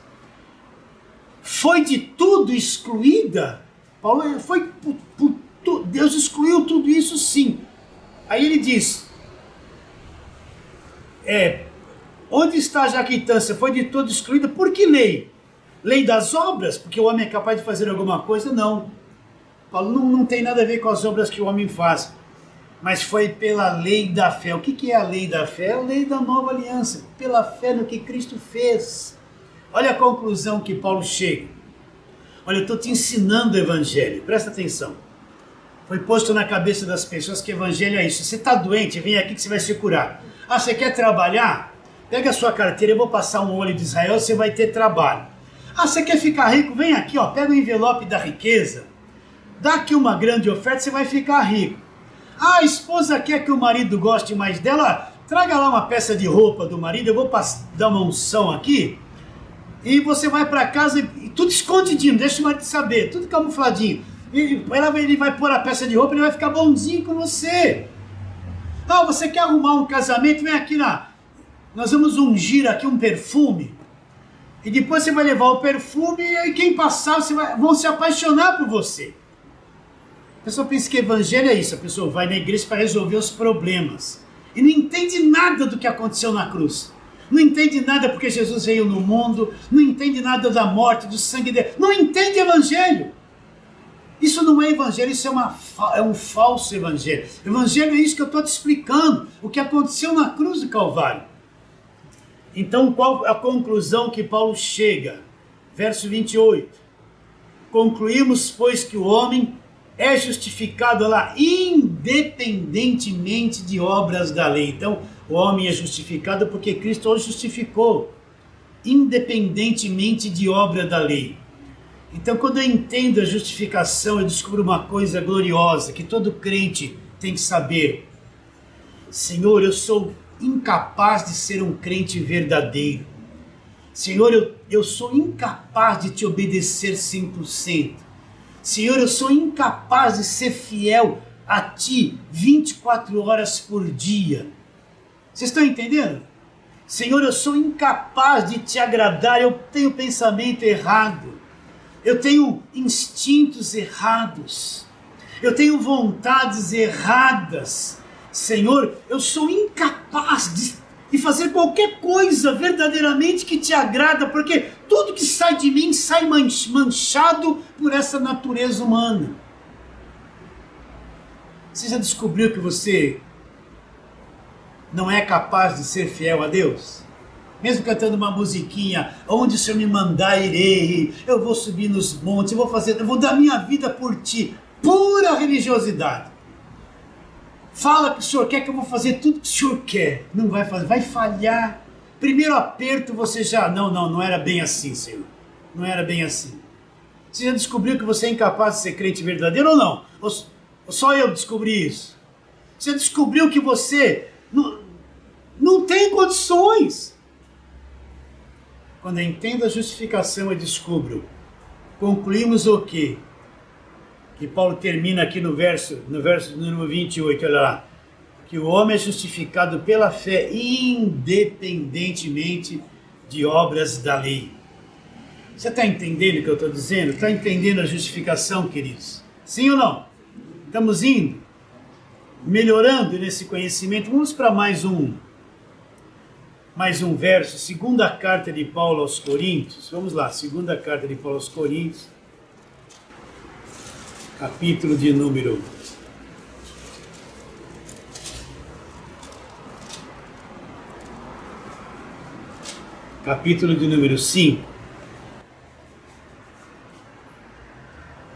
foi de tudo excluída? Paulo foi Deus excluiu tudo isso, sim. Aí ele diz: onde está a jactância? Foi de tudo excluída. Por que lei? Lei das obras? Porque o homem é capaz de fazer alguma coisa? Não. Paulo não tem nada a ver com as obras que o homem faz. Mas foi pela lei da fé. O que é a lei da fé? É a lei da nova aliança. Pela fé no que Cristo fez. Olha a conclusão que Paulo chega. Olha, eu estou te ensinando o evangelho. Presta atenção. Foi posto na cabeça das pessoas que evangelho é isso. Você está doente, vem aqui que você vai se curar. Você quer trabalhar? Pega a sua carteira, eu vou passar um olho de Israel, você vai ter trabalho. Ah, você quer ficar rico? Vem aqui, ó, pega o envelope da riqueza, dá aqui uma grande oferta, você vai ficar rico. Ah, a esposa quer que o marido goste mais dela, traga lá uma peça de roupa do marido, eu vou dar uma unção aqui, e você vai para casa e tudo escondidinho, não deixa o marido saber, tudo camufladinho. Ele vai pôr a peça de roupa, ele vai ficar bonzinho com você. Ah, você quer arrumar um casamento? Vem aqui nós vamos ungir aqui um perfume, e depois você vai levar o perfume, e quem passar, vão se apaixonar por você. A pessoa pensa que evangelho é isso, a pessoa vai na igreja para resolver os problemas, e não entende nada do que aconteceu na cruz, não entende nada porque Jesus veio no mundo, não entende nada da morte, do sangue dele, não entende evangelho. Isso não é evangelho, isso é um falso evangelho. Evangelho é isso que eu estou te explicando, o que aconteceu na cruz do Calvário. Então, qual a conclusão que Paulo chega? Verso 28. Concluímos, pois, que o homem é justificado lá independentemente de obras da lei. Então, o homem é justificado porque Cristo o justificou, independentemente de obra da lei. Então, quando eu entendo a justificação, eu descubro uma coisa gloriosa, que todo crente tem que saber. Senhor, eu sou incapaz de ser um crente verdadeiro. Senhor, eu sou incapaz de te obedecer 100%. Senhor, eu sou incapaz de ser fiel a Ti 24 horas por dia. Vocês estão entendendo? Senhor, eu sou incapaz de Te agradar, eu tenho pensamento errado. Eu tenho instintos errados, eu tenho vontades erradas. Senhor, eu sou incapaz de fazer qualquer coisa verdadeiramente que te agrada, porque tudo que sai de mim sai manchado por essa natureza humana. Você já descobriu que você não é capaz de ser fiel a Deus? Mesmo cantando uma musiquinha, onde o Senhor me mandar irei, eu vou subir nos montes, eu vou dar minha vida por Ti, pura religiosidade. Fala que o Senhor quer, que eu vou fazer tudo que o Senhor quer, não vai fazer, vai falhar. Primeiro aperto você já, não era bem assim, Senhor, não era bem assim. Você já descobriu que você é incapaz de ser crente verdadeiro ou não? Ou só eu descobri isso? Você descobriu que você não tem condições? Quando eu entendo a justificação, eu descubro. Concluímos o quê? Que Paulo termina aqui no verso número 28, olha lá. Que o homem é justificado pela fé, independentemente de obras da lei. Você está entendendo o que eu estou dizendo? Está entendendo a justificação, queridos? Sim ou não? Estamos indo? Melhorando nesse conhecimento. Vamos para mais um verso, segunda carta de Paulo aos Coríntios, vamos lá, segunda carta de Paulo aos Coríntios, capítulo de número 5,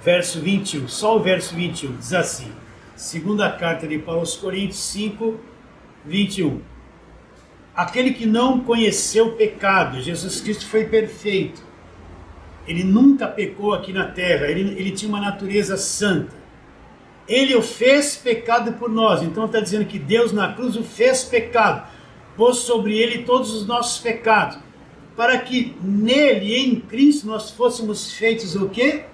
verso 21, só o verso 21, diz assim, segunda carta de Paulo aos Coríntios 5, 21. Aquele que não conheceu o pecado, Jesus Cristo foi perfeito, ele nunca pecou aqui na terra, ele tinha uma natureza santa, ele o fez pecado por nós, então está dizendo que Deus na cruz o fez pecado, pôs sobre ele todos os nossos pecados, para que nele, em Cristo, nós fôssemos feitos o quê?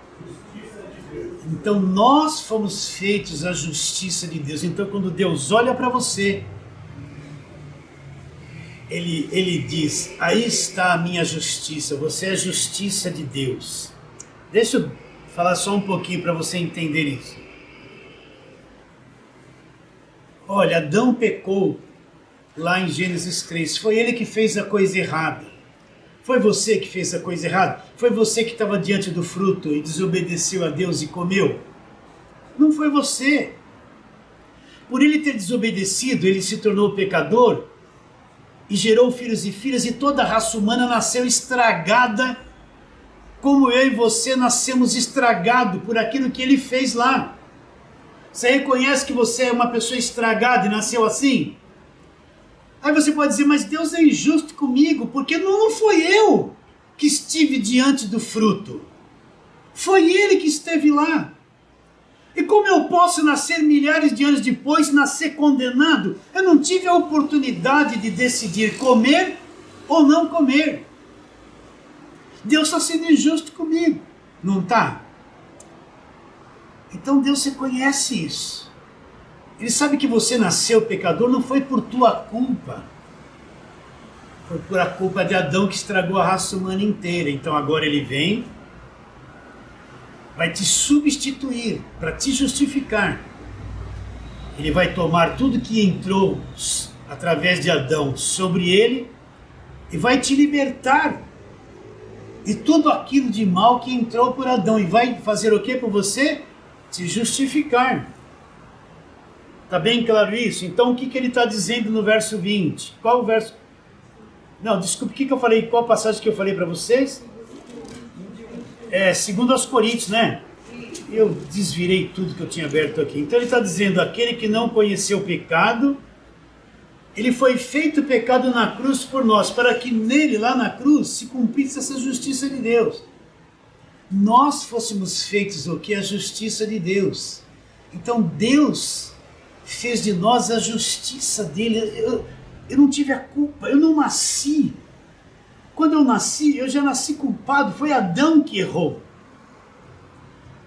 Então nós fomos feitos a justiça de Deus. Então quando Deus olha para você, Ele diz, aí está a minha justiça, você é a justiça de Deus. Deixa eu falar só um pouquinho para você entender isso. Olha, Adão pecou lá em Gênesis 3, foi ele que fez a coisa errada. Foi você que fez a coisa errada? Foi você que estava diante do fruto e desobedeceu a Deus e comeu? Não foi você. Por ele ter desobedecido, ele se tornou pecador e gerou filhos e filhas, e toda a raça humana nasceu estragada, como eu e você nascemos estragados por aquilo que ele fez lá. Você reconhece que você é uma pessoa estragada e nasceu assim? Aí você pode dizer, mas Deus é injusto comigo, porque não foi eu. que estive diante do fruto. Foi ele que esteve lá. E como eu posso nascer milhares de anos depois, nascer condenado? Eu não tive a oportunidade de decidir comer ou não comer. Deus está sendo injusto comigo, não está? Então Deus reconhece isso. Ele sabe que você nasceu pecador, não foi por tua culpa. Foi por a culpa de Adão que estragou a raça humana inteira. Então agora ele vem, vai te substituir, para te justificar. Ele vai tomar tudo que entrou através de Adão sobre ele e vai te libertar de tudo aquilo de mal que entrou por Adão. E vai fazer o que por você? Te justificar. Está bem claro isso? Então o que ele está dizendo no verso 20? Qual o verso? Não, desculpe, o que eu falei? Qual passagem que eu falei para vocês? Segundo aos Coríntios, né? Eu desvirei tudo que eu tinha aberto aqui. Então ele está dizendo, aquele que não conheceu o pecado, ele foi feito pecado na cruz por nós, para que nele, lá na cruz, se cumprisse essa justiça de Deus. Nós fôssemos feitos o que? A justiça de Deus. Então Deus fez de nós a justiça dele. Eu não tive a culpa, eu não nasci. Quando eu nasci, eu já nasci culpado, foi Adão que errou.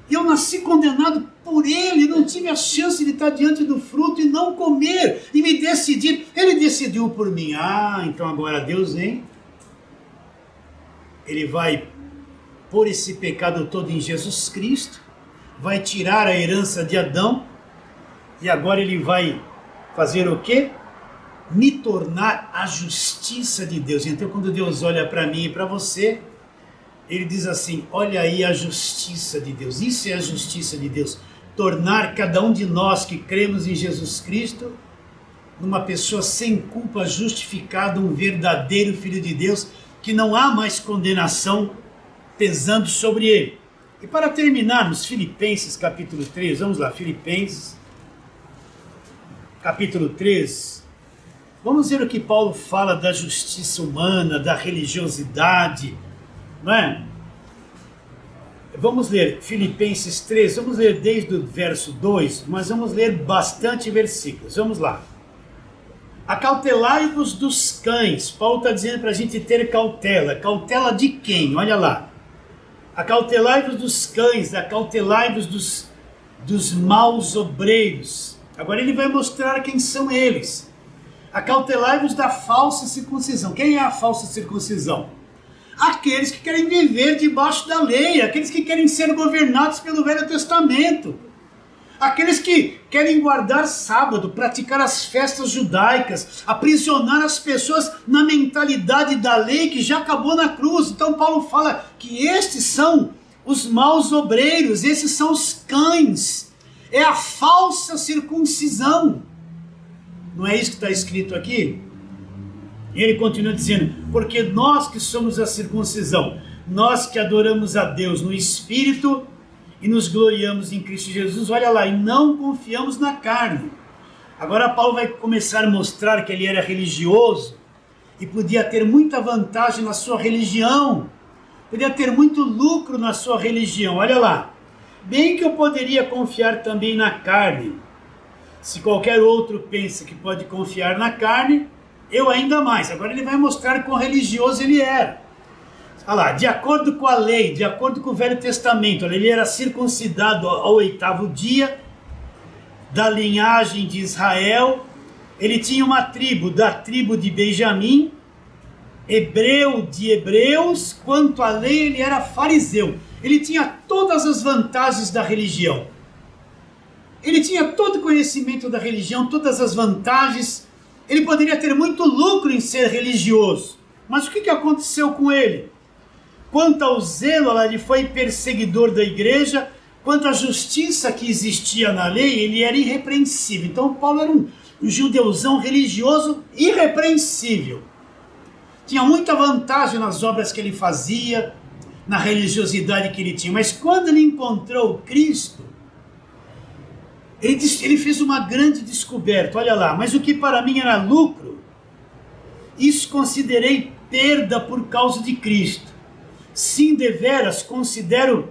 E eu nasci condenado por ele, não tive a chance de estar diante do fruto e não comer, e me decidir. Ele decidiu por mim. Então agora Deus vem, ele vai pôr esse pecado todo em Jesus Cristo, vai tirar a herança de Adão, e agora ele vai fazer o quê? Me tornar a justiça de Deus. Então quando Deus olha para mim e para você, ele diz assim, olha aí a justiça de Deus. Isso é a justiça de Deus. Tornar cada um de nós que cremos em Jesus Cristo numa pessoa sem culpa, justificada, um verdadeiro filho de Deus, que não há mais condenação pesando sobre ele. E para terminarmos, Filipenses capítulo 3, vamos lá, Filipenses capítulo 3, vamos ver o que Paulo fala da justiça humana, da religiosidade, não é? Vamos ler Filipenses 3, vamos ler desde o verso 2, mas vamos ler bastante versículos, vamos lá. Acautelai-vos dos cães. Paulo está dizendo para a gente ter cautela. Cautela de quem? Olha lá. Acautelai-vos dos cães, acautelai-vos dos maus obreiros. Agora ele vai mostrar quem são eles. Acautelai-vos da falsa circuncisão. Quem é a falsa circuncisão? Aqueles que querem viver debaixo da lei, aqueles que querem ser governados pelo Velho Testamento, aqueles que querem guardar sábado, praticar as festas judaicas, aprisionar as pessoas na mentalidade da lei que já acabou na cruz. Então Paulo fala que estes são os maus obreiros, esses são os cães, é a falsa circuncisão. Não é isso que está escrito aqui? E ele continua dizendo, porque nós que somos a circuncisão, nós que adoramos a Deus no Espírito e nos gloriamos em Cristo Jesus, olha lá, e não confiamos na carne. Agora Paulo vai começar a mostrar que ele era religioso e podia ter muita vantagem na sua religião, podia ter muito lucro na sua religião. Olha lá, bem que eu poderia confiar também na carne. Se qualquer outro pensa que pode confiar na carne, eu ainda mais. Agora ele vai mostrar quão religioso ele era. Olha lá, de acordo com a lei, de acordo com o Velho Testamento, ele era circuncidado ao 8º dia, da linhagem de Israel. Ele tinha uma tribo, da tribo de Benjamim, hebreu de hebreus. Quanto à lei, ele era fariseu. Ele tinha todas as vantagens da religião. Ele tinha todo o conhecimento da religião, todas as vantagens. Ele poderia ter muito lucro em ser religioso. Mas o que aconteceu com ele? Quanto ao zelo, ele foi perseguidor da igreja. Quanto à justiça que existia na lei, ele era irrepreensível. Então Paulo era um judeuzão religioso irrepreensível. Tinha muita vantagem nas obras que ele fazia, na religiosidade que ele tinha. Mas quando ele encontrou Cristo, ele fez uma grande descoberta. Olha lá, mas o que para mim era lucro, isso considerei perda por causa de Cristo. Sim, deveras, considero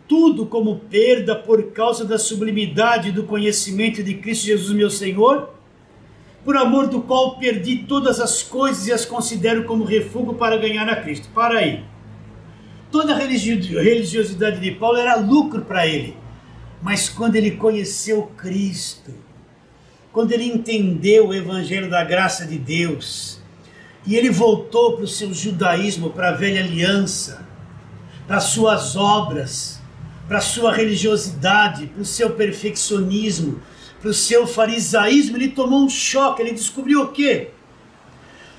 tudo como perda por causa da sublimidade do conhecimento de Cristo Jesus, meu Senhor, por amor do qual perdi todas as coisas e as considero como refúgio para ganhar a Cristo. Para aí. Toda a religiosidade de Paulo era lucro para ele. Mas quando ele conheceu Cristo, quando ele entendeu o Evangelho da graça de Deus, e ele voltou para o seu judaísmo, para a velha aliança, para as suas obras, para a sua religiosidade, para o seu perfeccionismo, para o seu farisaísmo, ele tomou um choque, ele descobriu o quê?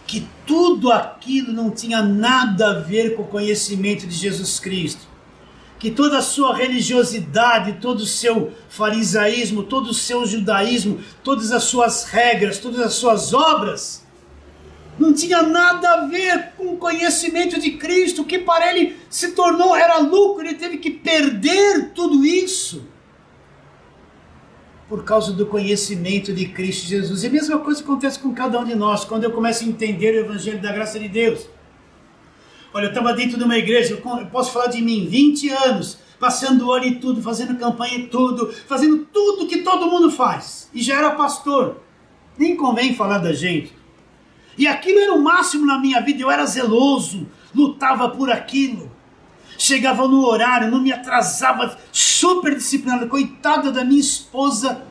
Que tudo aquilo não tinha nada a ver com o conhecimento de Jesus Cristo. Que toda a sua religiosidade, todo o seu farisaísmo, todo o seu judaísmo, todas as suas regras, todas as suas obras, não tinha nada a ver com o conhecimento de Cristo, que para ele se tornou, era lucro, ele teve que perder tudo isso por causa do conhecimento de Cristo Jesus. E a mesma coisa acontece com cada um de nós, quando eu começo a entender o Evangelho da graça de Deus. Olha, eu estava dentro de uma igreja, eu posso falar de mim, 20 anos, passando olho em tudo, fazendo campanha em tudo, fazendo tudo que todo mundo faz, e já era pastor, nem convém falar da gente. E aquilo era o máximo na minha vida, eu era zeloso, lutava por aquilo, chegava no horário, não me atrasava, super disciplinado. Coitada da minha esposa,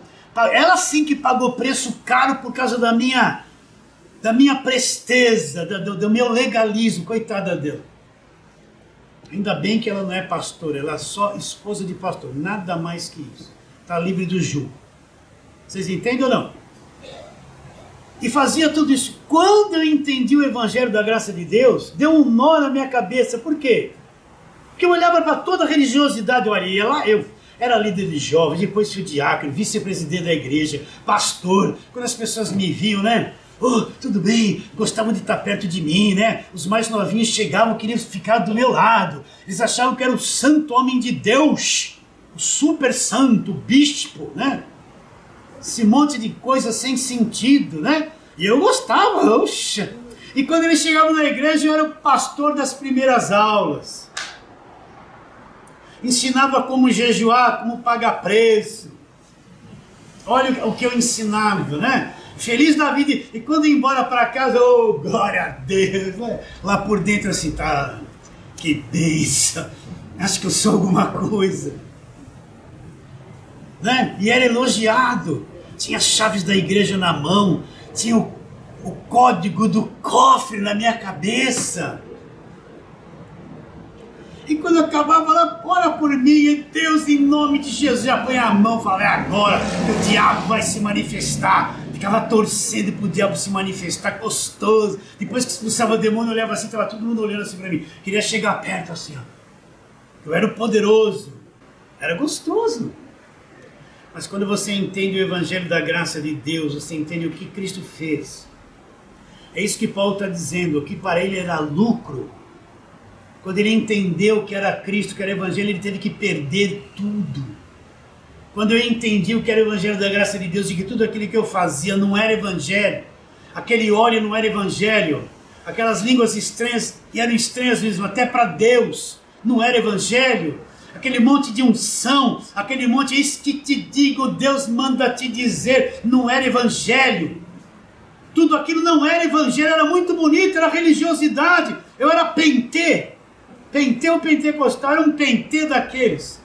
ela sim que pagou preço caro por causa da minha presteza, do meu legalismo, coitada dela. Ainda bem que ela não é pastora, ela é só esposa de pastor, nada mais que isso, está livre do jugo. Vocês entendem ou não? E fazia tudo isso. Quando eu entendi o Evangelho da graça de Deus, deu um nó na minha cabeça. Por quê? Porque eu olhava para toda a religiosidade, olha, ia lá, eu era líder de jovens, depois fui diácono, vice-presidente da igreja, pastor. Quando as pessoas me viam, né? Oh, tudo bem, gostavam de estar perto de mim, né? Os mais novinhos chegavam, queriam ficar do meu lado. Eles achavam que era o santo homem de Deus, o super santo, o bispo, né? Esse monte de coisa sem sentido, né? E eu gostava, oxa. E quando eles chegavam na igreja, eu era o pastor das primeiras aulas. Ensinava como jejuar, como pagar preço. Olha o que eu ensinava, né? Feliz da vida. E quando ia embora para casa, oh, glória a Deus. Lá por dentro assim, tá, que bênção. Acho que eu sou alguma coisa. Né? E era elogiado. Tinha as chaves da igreja na mão. Tinha o código do cofre na minha cabeça. E quando eu acabava lá, ora por mim, Deus, em nome de Jesus, já põe a mão, falei, agora o diabo vai se manifestar. Ficava torcendo para o diabo se manifestar, gostoso. Depois que expulsava o demônio, eu olhava assim, estava todo mundo olhando assim para mim. Queria chegar perto assim, ó. Eu era o poderoso. Era gostoso. Mas quando você entende o Evangelho da graça de Deus, você entende o que Cristo fez. É isso que Paulo está dizendo, que para ele era lucro. Quando ele entendeu que era Cristo, que era o Evangelho, ele teve que perder tudo. Quando eu entendi o que era o Evangelho da graça de Deus, e que tudo aquilo que eu fazia não era Evangelho, aquele óleo não era Evangelho, aquelas línguas estranhas, e eram estranhas mesmo, até para Deus, não era Evangelho, aquele monte de unção, aquele monte, eis que te digo, Deus manda te dizer, não era Evangelho. Tudo aquilo não era Evangelho, era muito bonito, era religiosidade, eu era pentê ou pentecostal, era um pentê daqueles.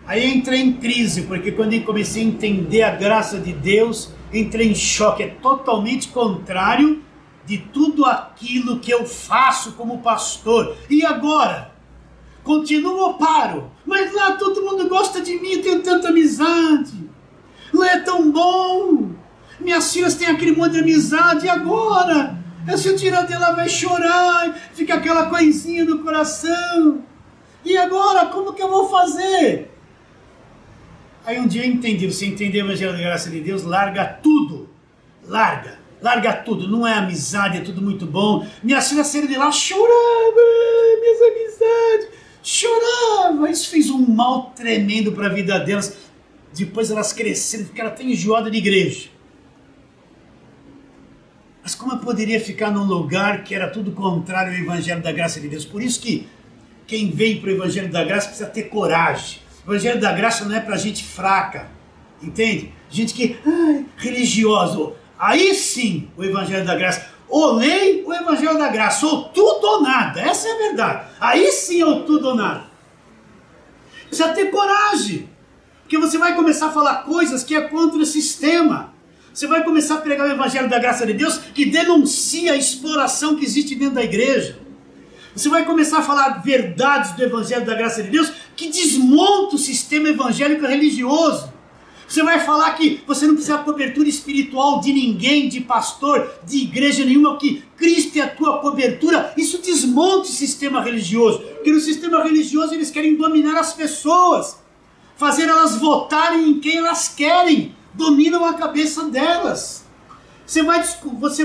Aí entrei em crise, porque quando eu comecei a entender a graça de Deus, entrei em choque, é totalmente contrário de tudo aquilo que eu faço como pastor. E agora? Continuo ou paro? Mas lá todo mundo gosta de mim, eu tenho tanta amizade. Lá é tão bom. Minhas filhas têm aquele monte de amizade, e agora? Se eu tirar dela vai chorar, fica aquela coisinha no coração. E agora, como que eu vou fazer? Aí um dia eu entendi, você entendeu o Evangelho da graça de Deus, larga tudo. Larga tudo, não é amizade, é tudo muito bom. Minhas filhas saíram de lá, chorava, minhas amizades, chorava. Isso fez um mal tremendo para a vida delas. Depois elas cresceram, ficaram até enjoadas de igreja. Mas como eu poderia ficar num lugar que era tudo contrário ao Evangelho da Graça de Deus? Por isso que quem vem para o Evangelho da Graça precisa ter coragem. O Evangelho da Graça não é para gente fraca, entende? Gente que, religioso. Aí sim, o Evangelho da Graça. Ou lei ou Evangelho da Graça. Ou tudo ou nada. Essa é a verdade. Aí sim é o tudo ou nada. Precisa ter coragem. Porque você vai começar a falar coisas que é contra o sistema. Você vai começar a pregar o Evangelho da Graça de Deus que denuncia a exploração que existe dentro da igreja. Você vai começar a falar verdades do Evangelho da Graça de Deus que desmonta o sistema evangélico religioso. Você vai falar que você não precisa de cobertura espiritual de ninguém, de pastor, de igreja nenhuma, que Cristo é a tua cobertura. Isso desmonta o sistema religioso. Porque no sistema religioso eles querem dominar as pessoas, fazer elas votarem em quem elas querem, dominam a cabeça delas. Você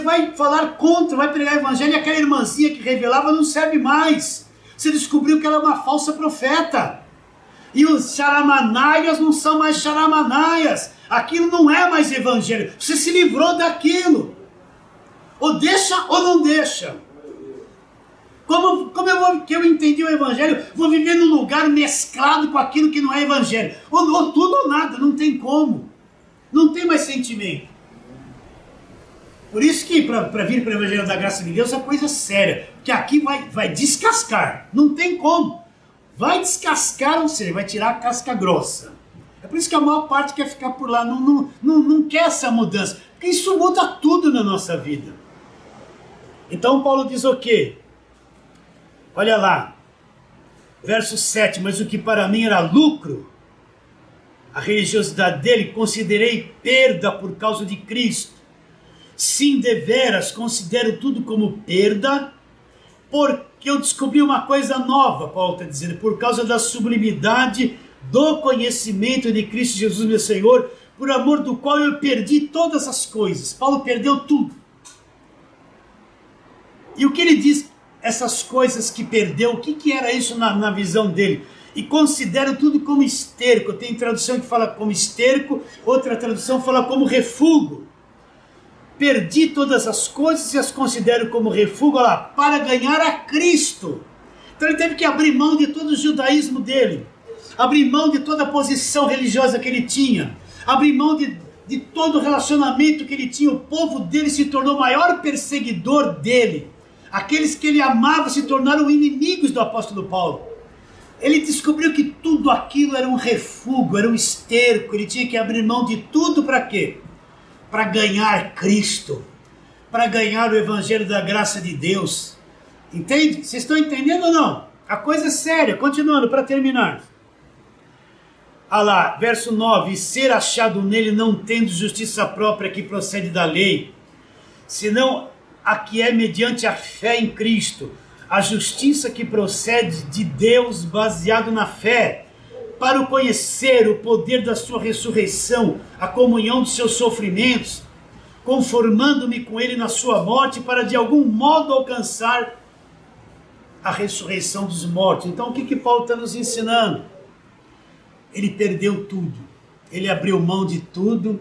vai falar contra, vai pregar o evangelho e aquela irmãzinha que revelava não serve mais. Você descobriu que ela é uma falsa profeta. E os charamanaias não são mais charamanaias. Aquilo não é mais evangelho. Você se livrou daquilo. Ou deixa ou não deixa. Que eu entendi o evangelho, vou viver num lugar mesclado com aquilo que não é evangelho. Ou tudo ou nada, não tem como. Não tem mais sentimento. Por isso que para vir para o Evangelho da Graça de Deus é coisa séria. Porque aqui vai descascar. Não tem como. Vai descascar, ou seja, vai tirar a casca grossa. É por isso que a maior parte quer ficar por lá. Não quer essa mudança. Porque isso muda tudo na nossa vida. Então Paulo diz o quê? Olha lá. Verso 7. Mas o que para mim era lucro, a religiosidade dele, considerei perda por causa de Cristo. Sim, deveras, considero tudo como perda, porque eu descobri uma coisa nova, Paulo está dizendo, por causa da sublimidade do conhecimento de Cristo Jesus, meu Senhor, por amor do qual eu perdi todas as coisas. Paulo perdeu tudo. E o que ele diz, essas coisas que perdeu, o que era isso na visão dele? E considero tudo como esterco. Tem tradução que fala como esterco, outra tradução fala como refúgio. Perdi todas as coisas e as considero como refúgio, olha lá, para ganhar a Cristo. Então ele teve que abrir mão de todo o judaísmo dele, abrir mão de toda a posição religiosa que ele tinha, abrir mão de todo o relacionamento que ele tinha. O povo dele se tornou o maior perseguidor dele. Aqueles que ele amava se tornaram inimigos do apóstolo Paulo. Ele descobriu que tudo aquilo era um refúgio, era um esterco. Ele tinha que abrir mão de tudo para quê? Para ganhar Cristo, para ganhar o Evangelho da Graça de Deus. Entende? Vocês estão entendendo ou não? A coisa é séria. Continuando, para terminar. Olha lá, verso 9. E ser achado nele não tendo justiça própria que procede da lei, senão a que é mediante a fé em Cristo, a justiça que procede de Deus baseado na fé, para o conhecer o poder da sua ressurreição, a comunhão dos seus sofrimentos, conformando-me com ele na sua morte, para de algum modo alcançar a ressurreição dos mortos. Então o que Paulo está nos ensinando? Ele perdeu tudo, ele abriu mão de tudo.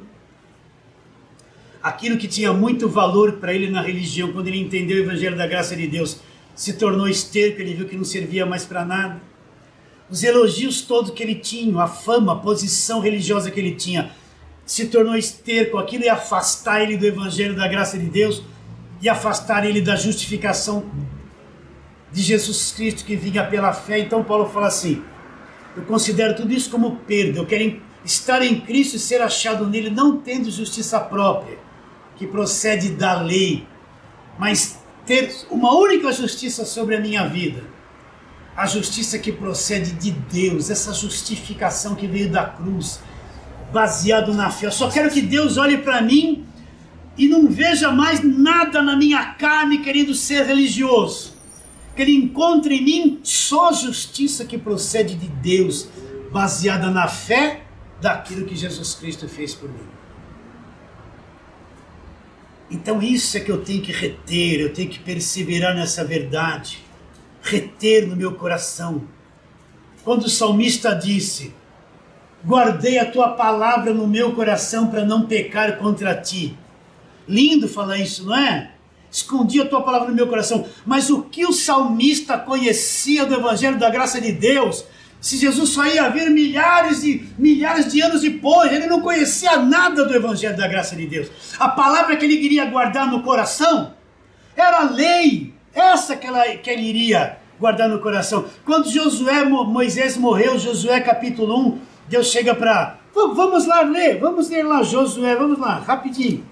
Aquilo que tinha muito valor para ele na religião, quando ele entendeu o Evangelho da Graça de Deus, se tornou esterco, ele viu que não servia mais para nada. Os elogios todos que ele tinha, a fama, a posição religiosa que ele tinha, se tornou esterco. Aquilo ia afastar ele do Evangelho da Graça de Deus, e afastar ele da justificação de Jesus Cristo que vinha pela fé. Então Paulo fala assim, eu considero tudo isso como perda. Eu quero estar em Cristo e ser achado nele, não tendo justiça própria, que procede da lei, mas ter uma única justiça sobre a minha vida. A justiça que procede de Deus, essa justificação que veio da cruz, baseado na fé. Eu só quero que Deus olhe para mim e não veja mais nada na minha carne querendo ser religioso. Que Ele encontre em mim só a justiça que procede de Deus, baseada na fé daquilo que Jesus Cristo fez por mim. Então isso é que eu tenho que reter, eu tenho que perseverar nessa verdade. Reter no meu coração. Quando o salmista disse, guardei a tua palavra no meu coração para não pecar contra ti. Lindo falar isso, não é? escondi a tua palavra no meu coração. Mas o que o salmista conhecia do Evangelho da graça de Deus, se Jesus só ia vir milhares de anos depois, ele não conhecia nada do Evangelho da graça de Deus. A palavra que ele queria guardar no coração era a lei, essa que ele iria guardar no coração. Quando Moisés morreu, Josué capítulo 1, Deus chega para... Vamos ler lá Josué, vamos lá, rapidinho.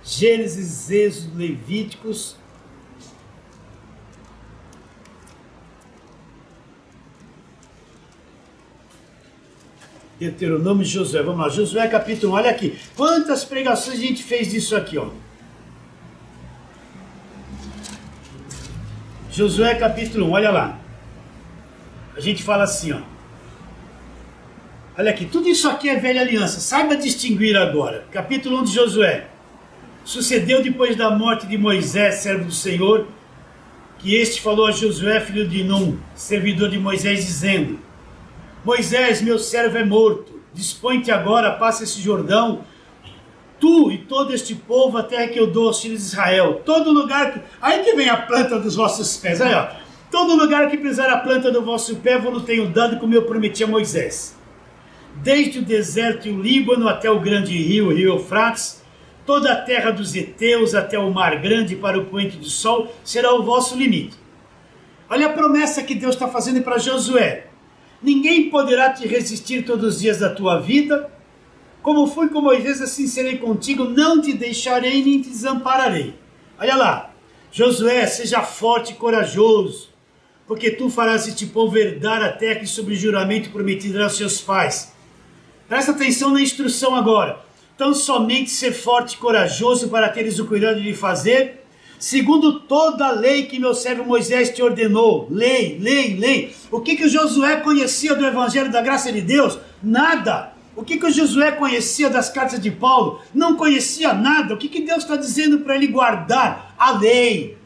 Gênesis, Êxodo, Levíticos. Deuteronômio e Josué, vamos lá, Josué capítulo 1, olha aqui, quantas pregações a gente fez disso aqui, ó. Josué capítulo 1, olha lá, a gente fala assim, ó, olha aqui, tudo isso aqui é velha aliança, saiba distinguir agora, capítulo 1 de Josué. Sucedeu depois da morte de Moisés, servo do Senhor, que este falou a Josué, filho de Num, servidor de Moisés, dizendo: Moisés, meu servo é morto, dispõe-te agora, passa esse Jordão, tu e todo este povo, a terra que eu dou aos filhos de Israel, todo lugar que... Aí que vem a planta dos vossos pés, aí ó, todo lugar que pisar a planta do vosso pé, vou-lo tenho dado, como eu prometi a Moisés. Desde o deserto e o Líbano até o grande rio, o rio Eufrates, toda a terra dos heteus até o mar grande para o poente do sol, será o vosso limite. Olha a promessa que Deus está fazendo para Josué. Ninguém poderá te resistir todos os dias da tua vida. Como fui com Moisés, assim serei contigo, não te deixarei nem te desampararei. Olha lá, Josué, seja forte e corajoso, porque tu farás este povo herdar a terra que sobre juramento prometido aos seus pais. Presta atenção na instrução agora. Tão somente ser forte e corajoso para teres o cuidado de fazer, segundo toda a lei que meu servo Moisés te ordenou. Lei. O que o Josué conhecia do Evangelho da graça de Deus? Nada. O que o Josué conhecia das cartas de Paulo? Não conhecia nada. O que Deus está dizendo para ele guardar? A lei.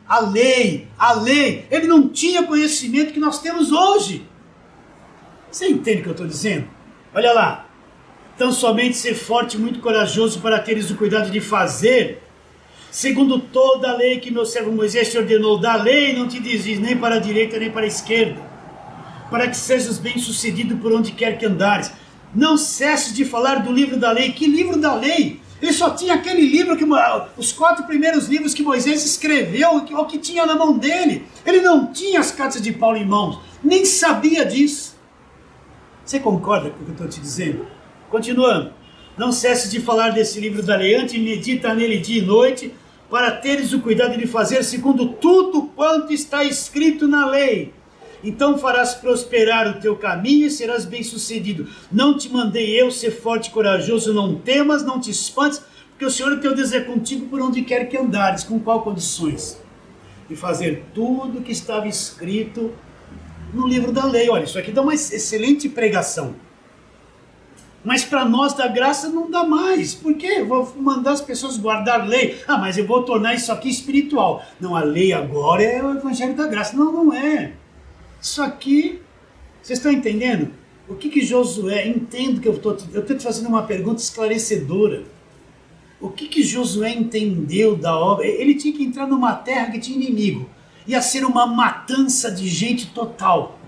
Ele não tinha conhecimento que nós temos hoje. Você entende o que eu estou dizendo? Olha lá. Tão somente ser forte e muito corajoso para teres o cuidado de fazer, segundo toda a lei que meu servo Moisés te ordenou. Da lei não te desvies nem para a direita nem para a esquerda, para que sejas bem-sucedido por onde quer que andares. Não cesses de falar do livro da lei. Que livro da lei? Ele só tinha aquele livro, os 4 primeiros livros que Moisés escreveu, o que tinha na mão dele. Ele não tinha as cartas de Paulo em mãos, nem sabia disso. Você concorda com o que eu estou te dizendo? Continuando, não cesse de falar desse livro da lei, antes medita nele dia e noite, para teres o cuidado de fazer segundo tudo quanto está escrito na lei. Então farás prosperar o teu caminho e serás bem-sucedido. Não te mandei eu ser forte e corajoso, não temas, não te espantes, porque o Senhor teu Deus é contigo por onde quer que andares. Com qual condições? De fazer tudo o que estava escrito no livro da lei. Olha, isso aqui dá uma excelente pregação. Mas para nós da graça não dá mais. Por quê? Vou mandar as pessoas guardar lei. Ah, mas eu vou tornar isso aqui espiritual. Não, a lei agora é o Evangelho da graça. Não é. Isso aqui, vocês estão entendendo? O que Josué, entendo que eu estou te fazendo uma pergunta esclarecedora. O que Josué entendeu da obra? Ele tinha que entrar numa terra que tinha inimigo. Ia ser uma matança de gente total.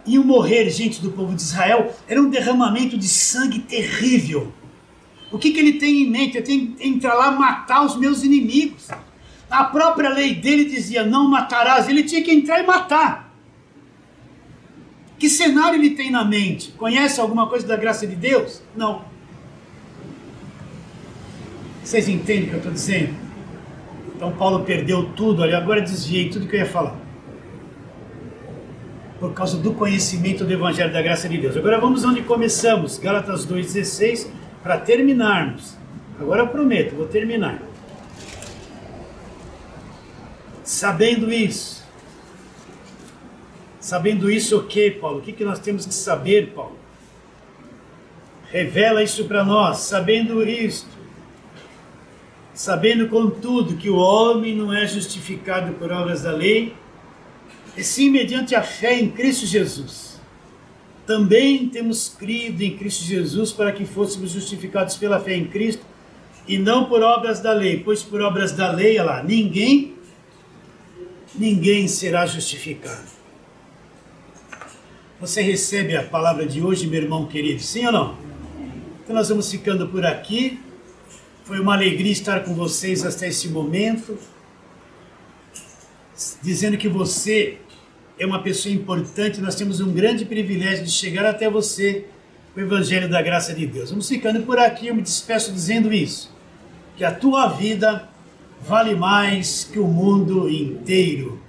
Iam morrer gente do povo de Israel, era um derramamento de sangue terrível. O que ele tem em mente? Eu tenho que entrar lá e matar os meus inimigos. A própria lei dele dizia, não matarás. Ele tinha que entrar e matar. Que cenário ele tem na mente? Conhece alguma coisa da graça de Deus? Não. Vocês entendem o que eu estou dizendo? Então Paulo perdeu tudo, olha, agora desviei tudo que eu ia falar. Por causa do conhecimento do Evangelho da graça de Deus. Agora vamos onde começamos, Gálatas 2,16, para terminarmos. Agora eu prometo, vou terminar. Sabendo isso o que, Paulo? O que nós temos que saber, Paulo? Revela isso para nós, sabendo isto. Sabendo, contudo, que o homem não é justificado por obras da lei, e sim mediante a fé em Cristo Jesus. Também temos crido em Cristo Jesus para que fôssemos justificados pela fé em Cristo e não por obras da lei, pois por obras da lei, olha lá, ninguém será justificado. Você recebe a palavra de hoje, meu irmão querido, sim ou não? Então nós vamos ficando por aqui. Foi uma alegria estar com vocês até esse momento, dizendo que você é uma pessoa importante. Nós temos um grande privilégio de chegar até você com o Evangelho da Graça de Deus. Vamos ficando por aqui. Eu me despeço dizendo isso, que a tua vida vale mais que o mundo inteiro.